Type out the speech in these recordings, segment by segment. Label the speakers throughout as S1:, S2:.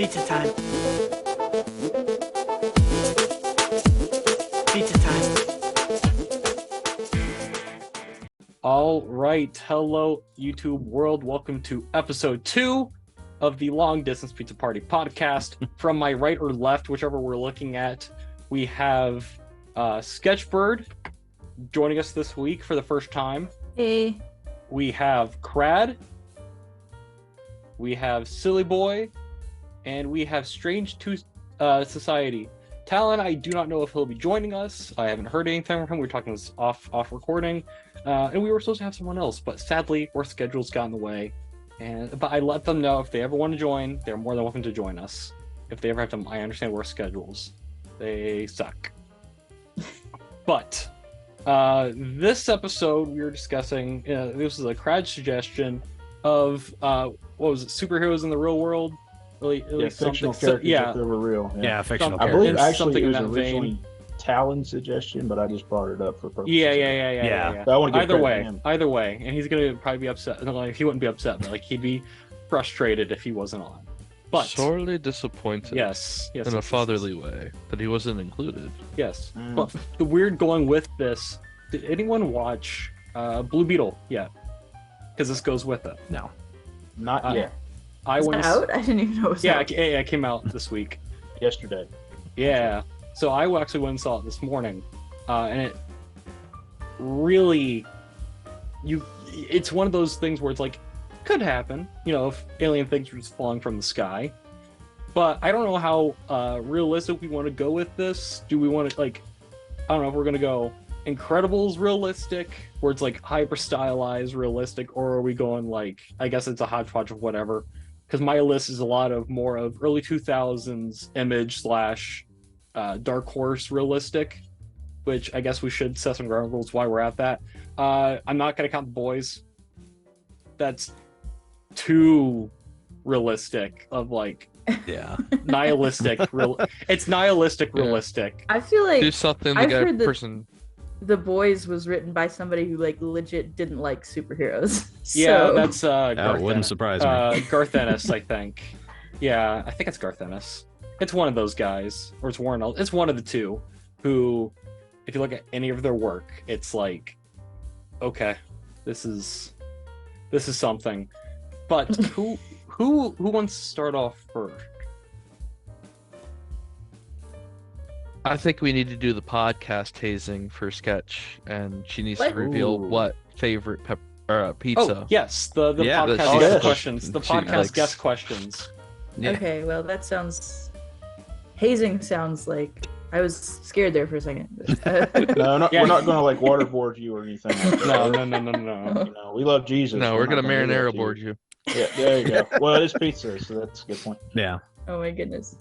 S1: Pizza time. Pizza time.
S2: All right. Hello, YouTube world. Welcome to episode 2 of the Long Distance Pizza Party podcast. From my right or left, whichever we're looking at, we have Sketchbird joining us this week for the first time.
S3: Hey.
S2: We have Crad. We have SillyBoy. And we have Strange Tooth Society. Talon, I do not know if he'll be joining us. I haven't heard anything from him. We were talking this off recording. And we were supposed to have someone else, but sadly, our schedules got in the way. But I let them know if they ever want to join, they're more than welcome to join us. If they ever have to, I understand our schedules. They suck. But this episode, we were discussing, this is a Crad suggestion of, what was it, superheroes in the real world? Really
S4: fictional characters if they were real.
S5: Yeah, fictional
S4: I
S5: characters.
S4: believe actually it was
S2: in that
S4: originally
S2: vein.
S4: Talon's suggestion, but I just brought it up for purposes.
S2: Yeah.
S4: So I want to give
S2: Either way, and he's gonna probably be upset. Like, he wouldn't be upset, but like he'd be frustrated if he wasn't on. But
S6: sorely disappointed.
S2: Yes,
S6: in a fatherly way that he wasn't included.
S2: Yes, but the weird going with this. Did anyone watch Blue Beetle yet? Because this goes with it.
S5: No,
S4: not yet.
S3: Is it out? I didn't even know it was out.
S2: Yeah, it came out this week.
S4: Yesterday.
S2: Yeah. So I actually went and saw it this morning, and it really, it's one of those things where it's like, could happen, if alien things were just falling from the sky. But I don't know how realistic we want to go with this. Do we want to, I don't know if we're going to go Incredibles realistic, where it's like hyper stylized realistic, or are we going I guess it's a hodgepodge of whatever. Because my list is a lot of more of early 2000s image / Dark Horse realistic, which I guess we should set some ground rules while we're at that. I'm not going to count The Boys. That's too realistic of nihilistic. It's nihilistic realistic.
S3: I feel like
S6: Do something
S3: I've
S6: the
S3: heard that
S6: person.
S3: The Boys was written by somebody who legit didn't like superheroes.
S2: Yeah,
S3: So-
S2: that's
S5: that wouldn't surprise me.
S2: Garth Ennis, I think. Yeah, I think it's Garth Ennis. It's one of those guys, or it's Warren. It's one of the two. Who, if you look at any of their work, it's like, okay, this is something. But who wants to start off first?
S6: I think we need to do the podcast hazing for Sketch, and she needs to
S3: What?
S6: reveal what favorite pizza.
S2: Oh yes, the
S5: Yeah,
S2: podcast
S4: that's-
S2: guest
S4: yes.
S2: questions. The
S6: She
S2: podcast
S6: likes-
S2: guest questions.
S5: Yeah.
S3: Okay, well that sounds. Hazing sounds like I was scared there for a second. But,
S4: No,
S2: Yeah.
S4: we're not going to waterboard you or anything. Like that.
S2: No.
S4: We love Jesus.
S6: No, we're gonna
S4: not do that
S6: marinara
S4: to
S6: board you.
S4: Yeah, there you go. Well, it is pizza, so that's a good point.
S5: Yeah.
S3: oh my goodness.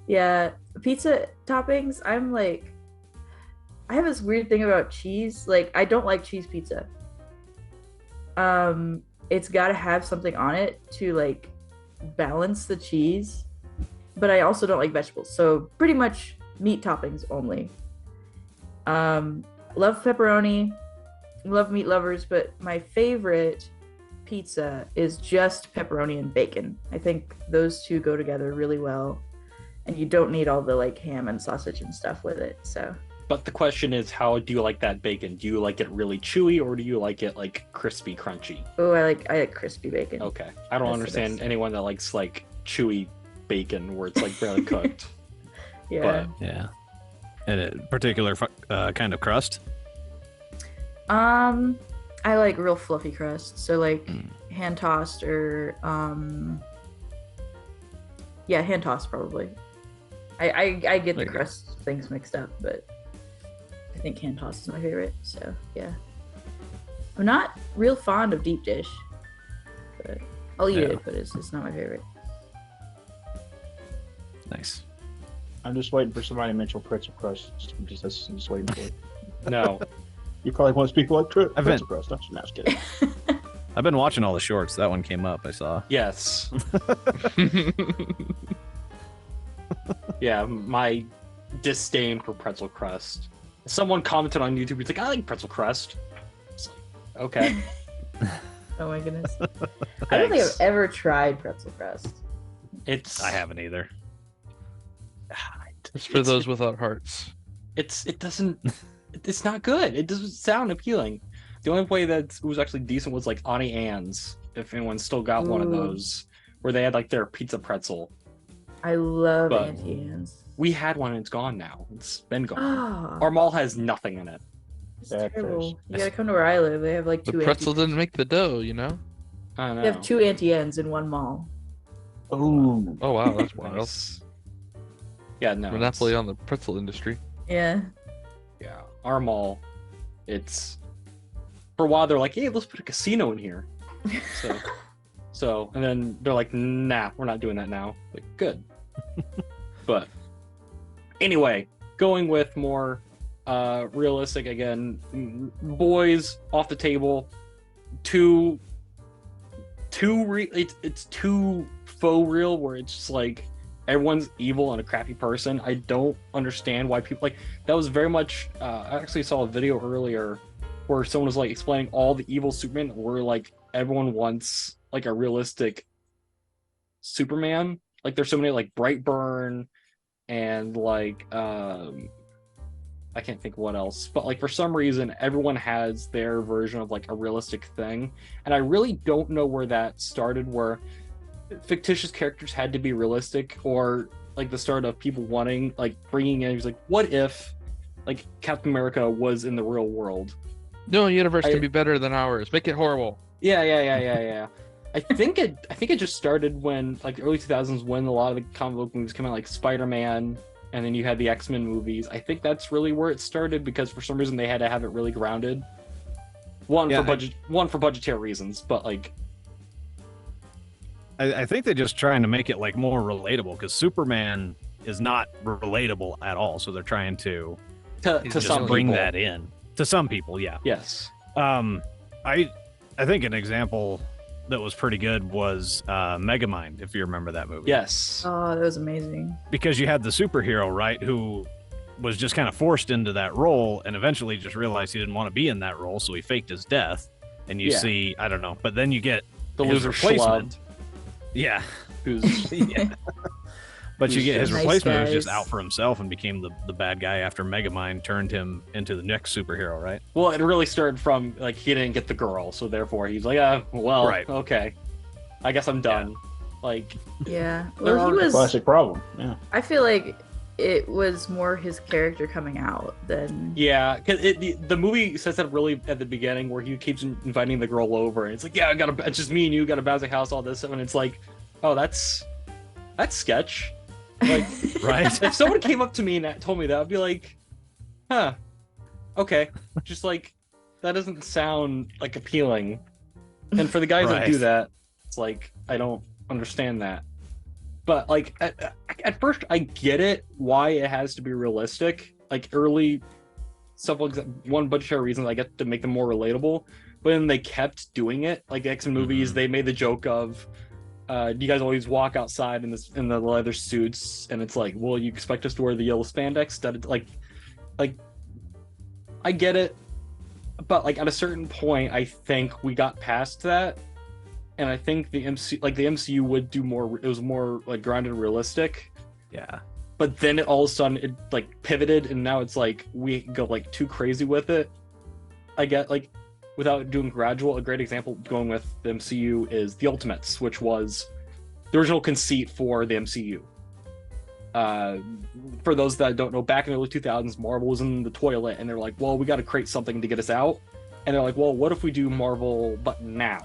S3: Yeah, pizza toppings. I have this weird thing about cheese. I don't like cheese pizza. It's got to have something on it to balance the cheese, but I also don't like vegetables. So pretty much meat toppings only. Love pepperoni, love meat lovers, but my favorite pizza is just pepperoni and bacon. I think those two go together really well, and you don't need all the ham and sausage and stuff with it. So
S2: But the question is, how do you like that bacon? Do you like it really chewy, or do you like it crispy, crunchy?
S3: I like crispy bacon.
S2: Okay, I don't
S3: That's the
S2: understand
S3: best.
S2: anyone that likes chewy bacon where it's barely cooked.
S3: Yeah.
S5: Yeah. And a particular kind of crust.
S3: I like real fluffy crust. So hand tossed or hand tossed probably. I get the
S5: There you go.
S3: crust things mixed up, but I think hand tossed is my favorite. So yeah. I'm not real fond of deep dish, but I'll eat
S5: Yeah.
S3: it, but it's not my favorite.
S5: Nice.
S4: I'm just waiting for somebody to mention pretzel crust. I'm just waiting for it.
S2: No,
S4: You're probably one of those people like
S5: I've been-
S4: pretzel crust. No, just kidding.
S5: I've been watching all the shorts. That one came up. I saw.
S2: yes, yeah. My disdain for pretzel crust. Someone commented on YouTube. He's like, "I like pretzel crust." It's like, okay.
S3: Oh my goodness. I don't think I've
S2: Thanks.
S3: ever tried pretzel crust.
S2: It's
S5: I haven't either.
S6: It's for those without hearts.
S2: It doesn't. It's not good. It doesn't sound appealing. The only way that was actually decent was like Auntie Anne's, if anyone's still got one of
S3: Ooh.
S2: those, where they had like their pizza pretzel.
S3: I love
S2: But-
S3: Auntie Anne's.
S2: We had one and it's gone now. It's been gone.
S3: Ah,
S2: Our mall has nothing in it.
S3: it's
S4: That
S3: terrible. You gotta come to where I live. They have like
S6: The
S3: two.
S6: pretzel
S3: Auntie-
S6: didn't make the dough, you know?
S2: I don't know.
S3: They have two Auntie Anne's in one mall.
S4: Ooh.
S6: Oh wow, that's wild.
S2: Nice. Yeah, no.
S6: Monopoly
S2: it's-
S6: on the pretzel industry.
S3: Yeah.
S2: Yeah, our mall. It's for a while they're like, hey, let's put a casino in here. So, and then they're like, nah, we're not doing that now. Like, good. But anyway, going with more realistic again, boys off the table. It's too faux real, where it's just like everyone's evil and a crappy person. I don't understand why people like that. Was very much. I actually saw a video earlier where someone was like explaining all the evil Superman, where like everyone wants like a realistic Superman. Like there's so many like Brightburn and like I can't think what else, but like for some reason everyone has their version of like a realistic thing, and I really don't know where that started, where fictitious characters had to be realistic, or like the start of people wanting like bringing in, like, what if like Captain America was in the real world?
S6: No universe can be better than ours. Make it horrible.
S2: Yeah. I think it just started when like the early 2000s, when a lot of the comic book movies came out, like Spider-Man, and then you had the X-Men movies. I think that's really where it started, because for some reason they had to have it really grounded. One for budgetary reasons, but like
S5: I think they're just trying to make it like more relatable, because Superman is not relatable at all. So they're trying to
S2: to
S5: just
S2: some
S5: bring
S2: people.
S5: that in to some people. Yeah.
S2: Yes.
S5: I think an example that was pretty good was Megamind, if you remember that movie.
S2: Yes.
S3: Oh, that was amazing.
S5: Because you had the superhero, right, who was just kind of forced into that role, and eventually just realized he didn't want to be in that role, so he faked his death. And you see, I don't know, but then you get
S2: The
S5: his
S2: loser
S5: replacement.
S2: schlub,
S5: Yeah.
S2: who's
S5: Yeah. But you
S2: Who's
S5: get his
S3: just-
S5: replacement
S3: Nice
S5: was just
S3: guys.
S5: out for himself and became the bad guy after Megamind turned him into the next superhero, right?
S2: well, it really started from like he didn't get the girl, so therefore he's like, well,
S5: Right.
S2: okay, I guess I'm done. Like,
S3: Yeah.
S2: There
S3: Well, he
S2: are
S3: was.
S4: Classic problem. Yeah.
S3: I feel like it was more his character coming out than.
S2: yeah, because the movie says that really at the beginning, where he keeps inviting the girl over, and it's like, yeah, it's just me and you got a Bowser house, all this stuff, and it's like, oh, that's sketch. Like,
S5: Right?
S2: if someone came up to me and told me that, I'd be like, huh, okay, just like that doesn't sound like appealing. And for the guys that do
S5: Right.
S2: that, it's like, I don't understand that. But like at first, I get it why it has to be realistic. Like early stuff, like one budgetary reason, I get to make them more relatable. But then they kept doing it. Like the X-Men movies, they made the joke of, you guys always walk outside in the leather suits, and it's like, well, you expect us to wear the yellow spandex? That like I get it, but like at a certain point, I think we got past that, and I think the MCU would do more. It was more like grounded and realistic.
S5: Yeah.
S2: But then all of a sudden it like pivoted, and now it's like we go like too crazy with it. I get like, without doing gradual, a great example going with the MCU is the Ultimates, which was the original conceit for the MCU. For those that don't know, back in the early 2000s, Marvel was in the toilet, and they're like, well, we got to create something to get us out. And they're like, well, what if we do Marvel, but now?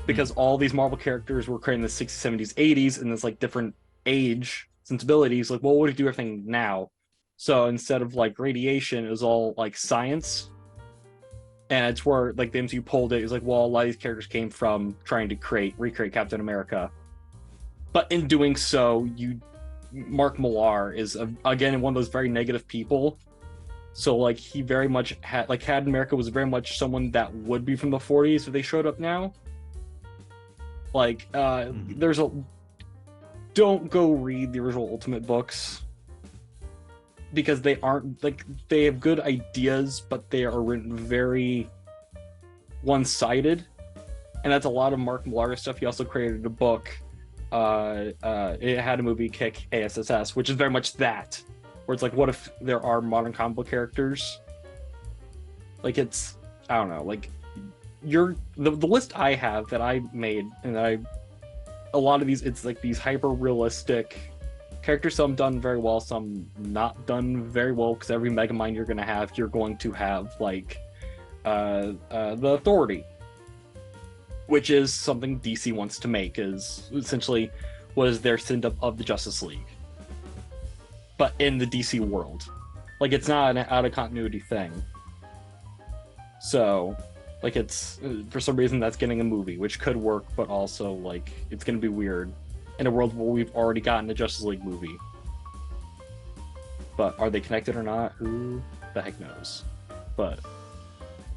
S2: Because all these Marvel characters were created in the 60s, 70s, 80s, and this like different age sensibilities. Like, well, what if we do everything now? So instead of like radiation, it was all like science. And it's where like the MCU pulled it. It was like, well, a lot of these characters came from trying to recreate Captain America. But in doing so, Mark Millar is again one of those very negative people. So like he very much had like Captain America was very much someone that would be from the 40s if they showed up now. Like don't go read the original Ultimate books, because they aren't like, they have good ideas, but they are written very one-sided, and that's a lot of Mark Millar stuff. He also created a book it had a movie, Kick ASSS, which is very much that, where it's like, what if there are modern comic book characters? Like, it's, I don't know, like, the list I have that I made, and a lot of these, it's like these hyper realistic characters, some done very well, some not done very well, because every Megamind you're going to have like the Authority, which is something DC wants to make, is essentially was their send-up of the Justice League, but in the DC world. Like, it's not an out-of-continuity thing. So, like, it's, for some reason, that's getting a movie, which could work, but also, like, it's going to be weird in a world where we've already gotten a Justice League movie. But are they connected or not? Who the heck knows? But...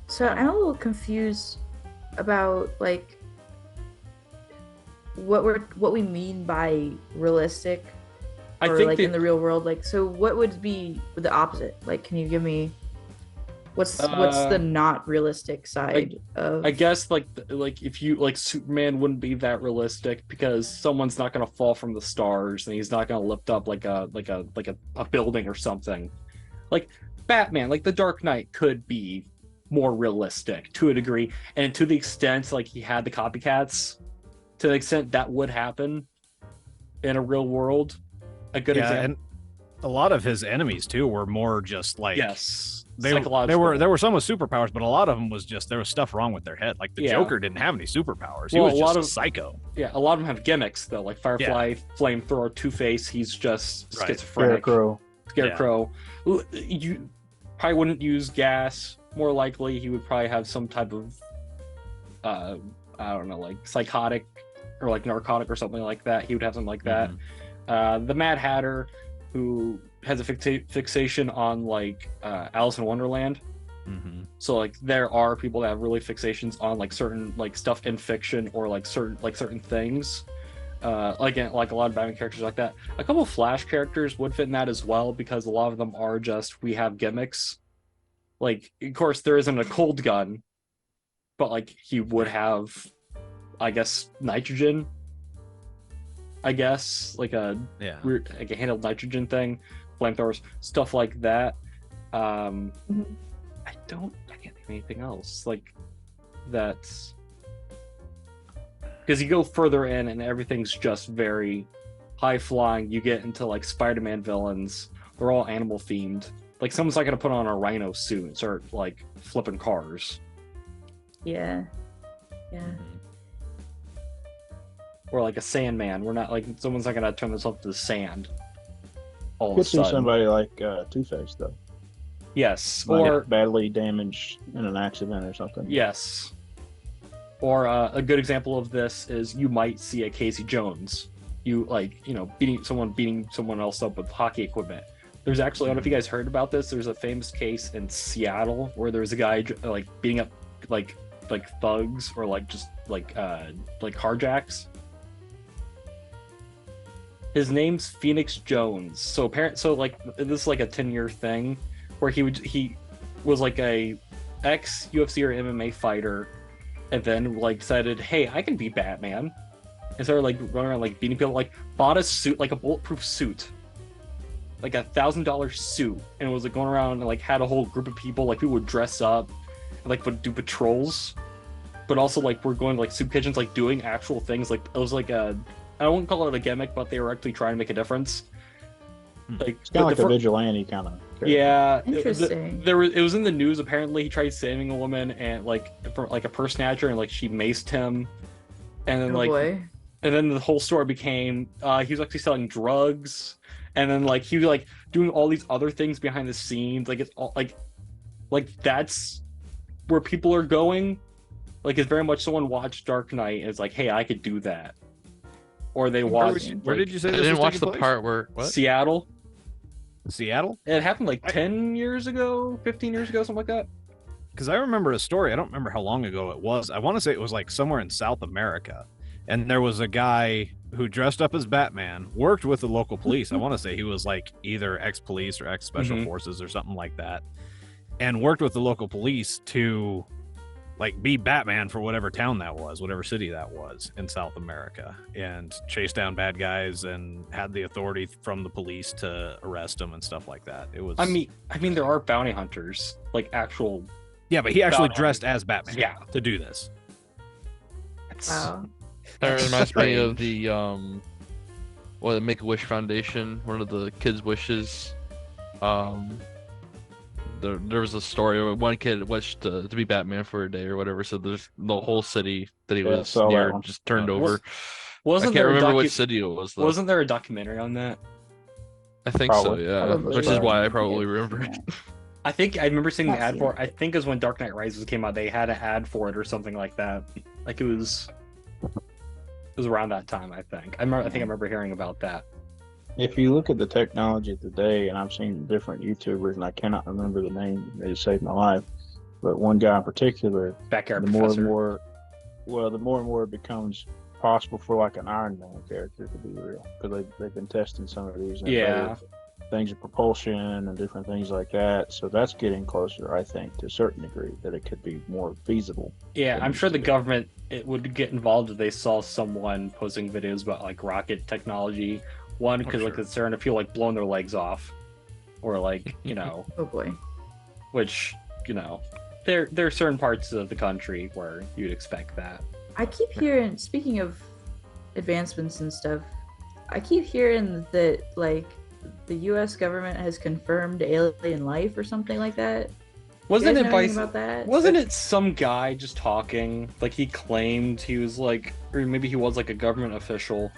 S3: So I'm a little confused about, like, what we mean by realistic,
S2: I
S3: or
S2: think
S3: like in the real world. Like, so what would be the opposite? Like, can you give me what's the not realistic side of?
S2: I guess like if you like, Superman wouldn't be that realistic because someone's not going to fall from the stars and he's not going to lift up like a building or something. Like Batman, like the Dark Knight could be more realistic to a degree, and to the extent like he had the copycats, to the extent that would happen in a real world. A good example.
S5: And a lot of his enemies too were more just like,
S2: yes,
S5: there were some with superpowers, but a lot of them was just, there was stuff wrong with their head. Like the Joker didn't have any superpowers. He was just a psycho.
S2: Yeah, a lot of them have gimmicks though, like Firefly, Flamethrower, Two-Face. He's just schizophrenic. Scarecrow. You probably wouldn't use gas. More likely, he would probably have some type of, I don't know, like psychotic or like narcotic or something like that. He would have something like that. The Mad Hatter, who has a fixation on like Alice in Wonderland. So like there are people that have really fixations on like certain like stuff in fiction, or like certain things. Like a lot of Batman characters like that. A couple of Flash characters would fit in that as well, because a lot of them are just, we have gimmicks. Like, of course, there isn't a cold gun, but like he would have, I guess, nitrogen. I guess like a weird, like a handled nitrogen thing, flamethrowers, stuff like that. I can't think of anything else like that's, because you go further in and everything's just very high flying. You get into like Spider-Man villains; they're all animal themed. Like someone's not gonna put on a rhino suit and start like flipping cars.
S3: Yeah.
S2: Or like a Sandman. We're not like, someone's not gonna turn themselves to the sand. All
S4: Could
S2: of a
S4: see
S2: sudden.
S4: somebody like Two-Face though.
S2: Yes.
S4: Might
S2: or
S4: get badly damaged in an accident or something.
S2: Yes. Or a good example of this is you might see a Casey Jones. You like, beating someone else up with hockey equipment. There's actually, I don't know if you guys heard about this. There's a famous case in Seattle where there's a guy like beating up like thugs, or like just like carjacks. His name's Phoenix Jones. So like this is like a 10-year thing where he was like a ex UFC or MMA fighter, and then like decided, hey, I can be Batman, and started like running around like beating people. Like bought a suit, like a bulletproof suit, like $1,000 suit, and was like going around and like had a whole group of people. Like people would dress up and like would do patrols, but also like we're going to like soup kitchens, like doing actual things. Like it was like I wouldn't call it a gimmick, but they were actually trying to make a difference. Like
S4: it's kind of like a vigilante kind of character.
S2: Yeah,
S3: Interesting.
S2: It was in the news. Apparently, he tried saving a woman and like for like a purse snatcher, and like she maced him, and then and then the whole story became he was actually selling drugs, and then like he was like doing all these other things behind the scenes. Like it's all like that's where people are going. Like it's very much someone watched Dark Knight and is like, hey, I could do that. Or they watched.
S5: Where did you say
S6: I
S5: this
S6: didn't
S5: was
S6: watch
S5: taking
S6: the
S5: place?
S6: part where what?
S2: Seattle.
S5: Seattle?
S2: It happened like 10 years ago, 15 years ago, something like that.
S5: Because I remember a story. I don't remember how long ago it was. I want to say it was like somewhere in South America. And there was a guy who dressed up as Batman, worked with the local police. I want to say he was like either ex-police or ex-special forces or something like that. And worked with the local police to like be Batman for whatever town that was, whatever city that was in South America, and chase down bad guys and had the authority from the police to arrest them and stuff like that. It was.
S2: I mean, there are bounty hunters, like actual.
S5: Yeah, but he actually
S2: bounty
S5: dressed
S2: hunters.
S5: as Batman.
S2: Yeah.
S5: To do this.
S2: It's,
S3: Wow.
S6: That reminds me of
S2: strange.
S6: the the Make-A-Wish Foundation. One of the kids' wishes. There was a story where one kid wished to be Batman for a day or whatever. So there's the whole city that he
S4: Yeah,
S6: was
S4: saw that
S6: near
S4: one.
S6: just turned
S5: Was-
S6: over.
S2: Wasn't
S6: I can't
S2: there a
S6: remember which city it was though.
S2: Wasn't there a documentary on that?
S6: I think so,
S4: Probably.
S6: yeah.
S3: Probably.
S6: Which is why I probably remember it.
S2: I think I remember seeing the
S3: Not
S2: ad
S3: seen
S2: for
S3: it.
S2: it. I think it was when Dark Knight Rises came out. They had an ad for it or something like that. Like it was around that time. I think. I remember hearing about that.
S4: If you look at the technology today, and I've seen different YouTubers, and I cannot remember the name, they saved my life. But one guy in particular,
S2: Backyard
S4: the more
S2: Professor.
S4: and more, the more and more it becomes possible for like an Iron Man character to be real, because they've been testing some of these.
S2: Yeah.
S4: Things of propulsion and different things like that. So that's getting closer, I think, to a certain degree, that it could be more feasible.
S2: Yeah,
S4: than
S2: I'm
S4: it
S2: sure
S4: used
S2: the
S4: to be.
S2: government would get involved if they saw someone posting videos about like rocket technology. One, because like
S5: sure.
S2: they're starting to feel like blowing their legs off, or like
S3: Oh boy.
S2: which there are certain parts of the country where you'd expect that.
S3: I keep hearing, speaking of advancements and stuff, I keep hearing that like the U.S. government has confirmed alien life or something like that.
S2: Wasn't
S3: you
S2: it
S3: guys know
S2: by?
S3: anything about that?
S2: Wasn't it some guy just talking? Like he claimed he was like, or maybe he was like a government official.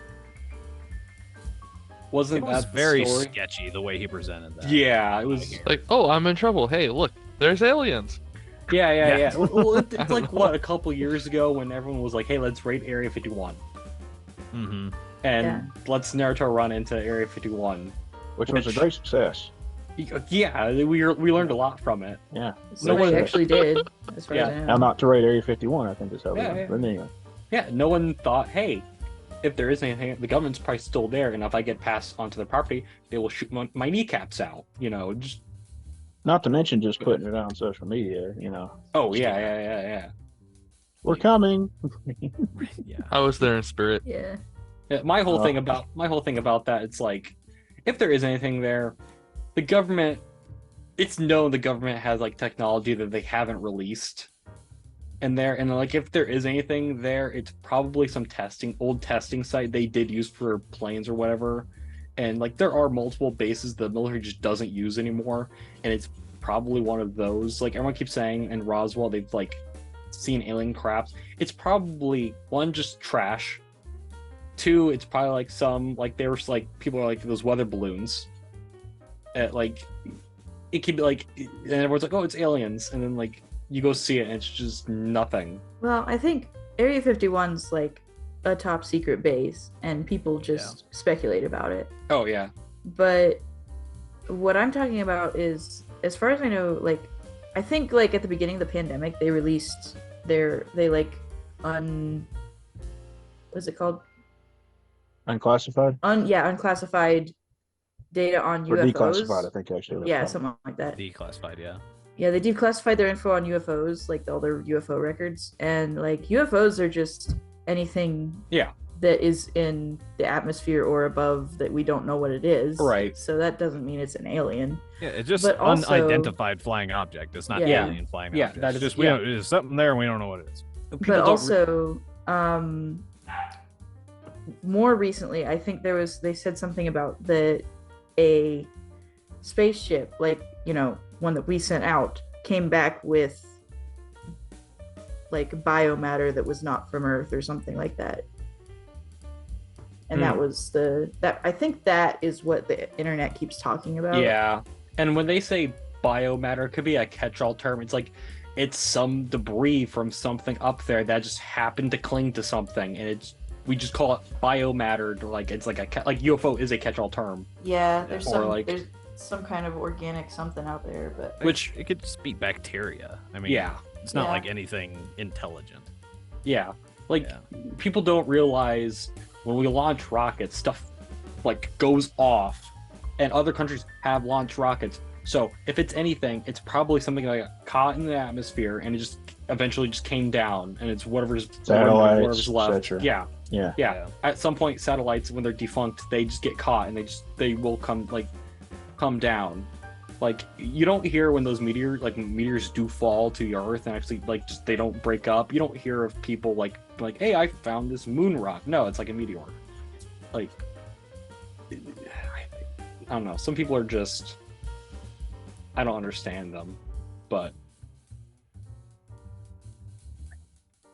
S2: Wasn't
S5: It was
S2: that the
S5: very
S2: story?
S5: sketchy the way he presented that.
S2: Yeah, it was.
S6: Like, oh, I'm in trouble. Hey, look, there's aliens.
S2: Yeah.
S5: Yeah.
S2: Well, it's like what, a couple years ago when everyone was like, "Hey, let's raid Area 51,"
S5: Mm-hmm.
S2: and
S3: Yeah.
S2: let's Naruto run into Area 51.
S4: Which was a great success.
S2: Yeah, we learned a lot from it.
S4: Yeah.
S3: So
S2: no one-
S3: they actually did, as far as I
S2: Yeah.
S3: know.
S4: Now, not to raid Area 51, I think is how we
S2: Yeah,
S4: went.
S2: yeah.
S4: But anyway,
S2: Yeah, no one thought, "Hey, if there is anything, the government's probably still there, and if I get past onto their property, they will shoot my kneecaps out." Just
S4: not to mention just putting it on social media,
S2: oh yeah.
S4: we're coming.
S5: Yeah.
S6: I was there in spirit.
S3: Yeah.
S2: Yeah, my whole thing about that, it's like, if there is anything there, the government, it's known the government has like technology that they haven't released, and like if there is anything there, it's probably some old testing site they did use for planes or whatever, and like there are multiple bases the military just doesn't use anymore, and it's probably one of those. Like everyone keeps saying in Roswell they've like seen alien crafts. It's probably one, just trash. Two, it's probably like some like they were like people are like those weather balloons. Like it could be like, and everyone's like, "Oh, it's aliens," and then like you go see it and it's just nothing.
S3: Well, I think Area 51's like a top secret base, and people just speculate about it.
S2: Oh yeah,
S3: But what I'm talking about is, as far as I know, like I think like at the beginning of the pandemic, they released what's it called?
S4: Unclassified?
S3: Unclassified data on
S4: Or
S3: UFOs.
S4: declassified, I think, actually.
S3: Yeah, something like that.
S5: Declassified, yeah.
S3: Yeah, they declassified their info on UFOs, like all their UFO records, and like UFOs are just anything
S2: Yeah.
S3: that is in the atmosphere or above that we don't know what it is.
S2: Right.
S3: So that doesn't mean it's an alien.
S5: Yeah, it's just
S3: But also-
S5: unidentified flying object. It's not
S3: Yeah.
S5: alien flying
S2: Yeah,
S5: object.
S2: that
S5: It's
S2: is-
S5: just
S2: yeah.
S5: there's something there and we don't know what it is.
S2: People
S3: But
S2: don't
S3: also, more recently, I think they said something about a spaceship, like, one that we sent out, came back with like biomatter that was not from Earth or something like that. And that was I think that is what the internet keeps talking about.
S2: Yeah, and when they say biomatter, it could be a catch-all term. It's like it's some debris from something up there that just happened to cling to something, and we just call it biomatter. Like it's like like UFO is a catch-all term.
S3: Yeah, there's
S2: Or like-
S3: there's some kind of organic something out there, but
S2: Which
S5: it could just be bacteria. I mean,
S2: yeah,
S5: it's not
S3: Yeah.
S5: like anything intelligent.
S2: yeah. Like
S5: Yeah.
S2: people don't realize when we launch rockets, stuff like goes off, and other countries have launched rockets. So if it's anything, it's probably something like caught in the atmosphere and it just eventually just came down, and it's whatever's
S4: Satellites,
S2: left.
S4: etc.
S2: Yeah.
S4: Yeah.
S2: Yeah. At some point, satellites, when they're defunct, they just get caught and they will come down. Like, you don't hear when those meteors do fall to the Earth and actually just they don't break up. You don't hear of people like, hey, I found this moon rock. No, it's like a meteor. Like, I don't know. Some people are just, I don't understand them, but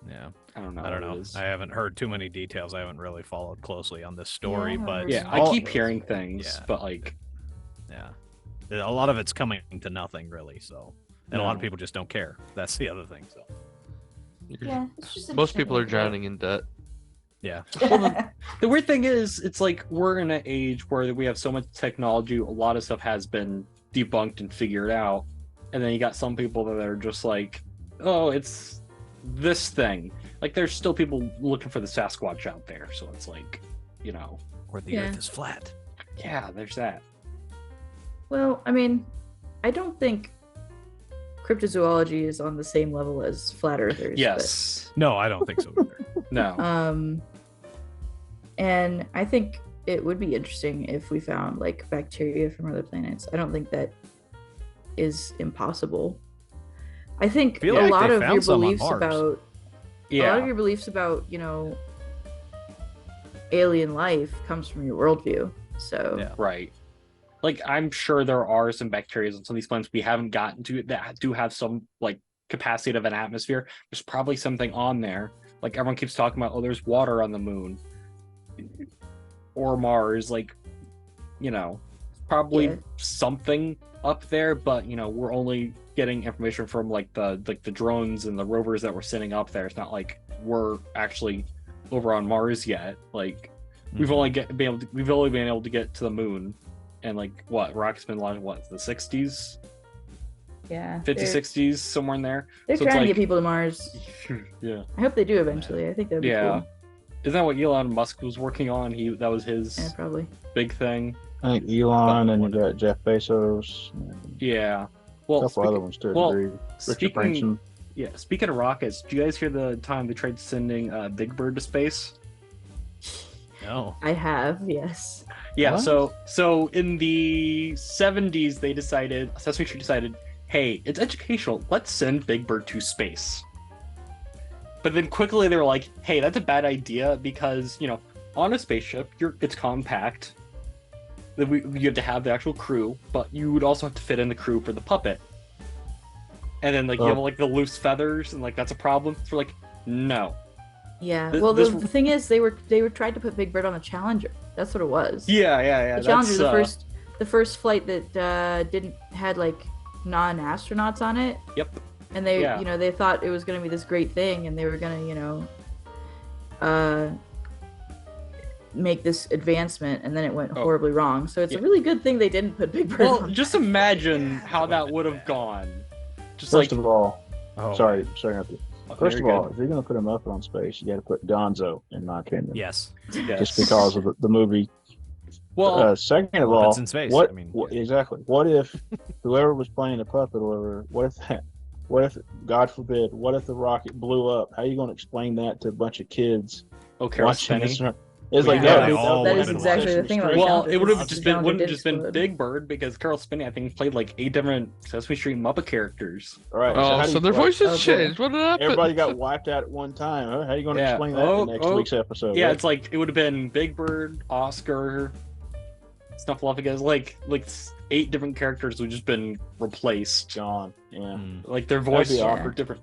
S5: Yeah.
S2: I don't know.
S5: I don't
S2: what it
S5: know.
S2: is.
S5: I haven't heard too many details. I haven't really followed closely on this story,
S3: Yeah, I
S5: but
S3: haven't
S2: Yeah,
S3: heard
S2: I keep hearing things,
S5: Yeah.
S2: but like,
S5: yeah, a lot of it's coming to nothing really. So, and a lot of
S2: No.
S5: people just don't care. That's the other thing. So,
S3: Yeah, it's just
S6: Most people are
S3: interesting.
S6: drowning in debt.
S5: yeah,
S2: the weird thing is, it's like we're in an age where we have so much technology, a lot of stuff has been debunked and figured out, and then you got some people that are just like, oh, it's this thing. Like, there's still people looking for the Sasquatch out there, so it's like, you know,
S5: or the
S3: Yeah.
S5: Earth is flat.
S2: yeah, there's that.
S3: Well, I mean, I don't think cryptozoology is on the same level as flat earthers.
S2: Yes.
S5: No, I don't think so either.
S2: No.
S3: But, and I think it would be interesting if we found like bacteria from other planets. I don't think that is impossible. I think
S5: Feel
S3: a
S5: like
S3: lot
S5: they
S3: of
S5: found
S3: your
S5: some on
S3: beliefs
S5: Mars.
S3: about a lot of
S2: Yeah.
S3: your beliefs about, alien life comes from your worldview. So
S5: Yeah.
S2: Right. Like, I'm sure there are some bacteria on some of these planets we haven't gotten to that do have some like capacity of an atmosphere. There's probably something on there. Like, everyone keeps talking about, oh, there's water on the moon or Mars. Like, probably
S3: Yeah.
S2: something up there, but we're only getting information from like the drones and the rovers that we're sending up there. It's not like we're actually over on Mars yet. Like, we've only been able to get to the moon, and like rockets been launched the 60s,
S3: yeah,
S2: 50s,
S3: they're,
S2: 60s, somewhere in there.
S3: they're
S2: So it's
S3: trying to
S2: like-
S3: get people to Mars.
S2: Yeah.
S3: I hope they do eventually. I think that'd be
S2: Yeah.
S3: cool.
S2: Isn't that what Elon Musk was working on? That was his
S3: Yeah, probably.
S2: big thing.
S4: I think Elon and you got Jeff Bezos, and
S2: Yeah.
S4: a
S2: Well,
S4: couple other ones to a
S2: well,
S4: degree. Richard
S2: speaking
S4: Branson.
S2: speaking of rockets, do you guys hear the time they tried sending Big Bird to space?
S5: No.
S3: I have, yes.
S2: Yeah,
S4: What?
S2: so in the 70s Sesame Street decided, hey, it's educational, let's send Big Bird to space. But then quickly they were like, hey, that's a bad idea because, on a spaceship, it's compact. You have to have the actual crew, but you would also have to fit in the crew for the puppet. And then you have like the loose feathers, and like that's a problem. So like, no.
S3: Yeah.
S2: Th-
S3: Well,
S2: this-
S3: the thing is, they were tried to put Big Bird on the Challenger. That's what it was.
S2: Yeah.
S3: The Challenger,
S2: that's,
S3: the first flight that had like non-astronauts on it.
S2: Yep.
S3: And they,
S2: Yeah.
S3: they thought it was gonna be this great thing, and they were gonna, make this advancement, and then it went
S2: Oh.
S3: horribly wrong. So it's
S2: Yeah.
S3: a really good thing they didn't put Big Bird
S2: Well,
S3: on.
S2: just imagine how that would have gone. Just
S4: First of all,
S5: Oh,
S4: sorry, not to.
S2: okay,
S4: First of
S2: you're
S4: all,
S2: good.
S4: if you're going to put a Muppet on space, you got to put Gonzo, in my opinion.
S5: yes.
S2: Yes.
S4: Just because of the movie.
S2: Well,
S4: Second of
S5: Muppets
S4: all,
S5: in space,
S4: what,
S5: I mean,
S4: what- exactly? What if whoever was playing the puppet or whatever? What if, God forbid, what if the rocket blew up? How are you going to explain that to a bunch of kids
S2: Carol
S4: watching
S2: Spinney.
S4: this? It's like
S3: Yeah,
S4: that.
S5: they all
S3: that
S5: would've
S3: is
S5: been
S3: exactly the
S5: watching
S3: thing about
S5: Sesame
S3: the
S2: Well,
S3: Challenger.
S2: it would have
S3: is
S2: just
S3: the
S2: been
S3: Challenger
S2: wouldn't
S3: did
S2: just been
S3: explode.
S2: Big Bird because Carol Spinney I think played like 8 different Sesame Street Muppet characters.
S4: All right.
S6: Oh,
S4: how do
S6: so
S4: you-
S6: their
S4: like,
S6: voices
S3: Oh, boy.
S6: changed. What happened?
S4: Everybody got wiped out at one time. Huh? How are you going to
S2: Yeah.
S4: explain that in next week's episode?
S2: Yeah,
S4: right?
S2: it's like it would have been Big Bird, Oscar, Snuffleupagus, like 8 different characters would just been replaced.
S4: John. Yeah.
S5: Mm.
S2: Like their voices
S4: be
S2: are
S3: awkward.
S2: different.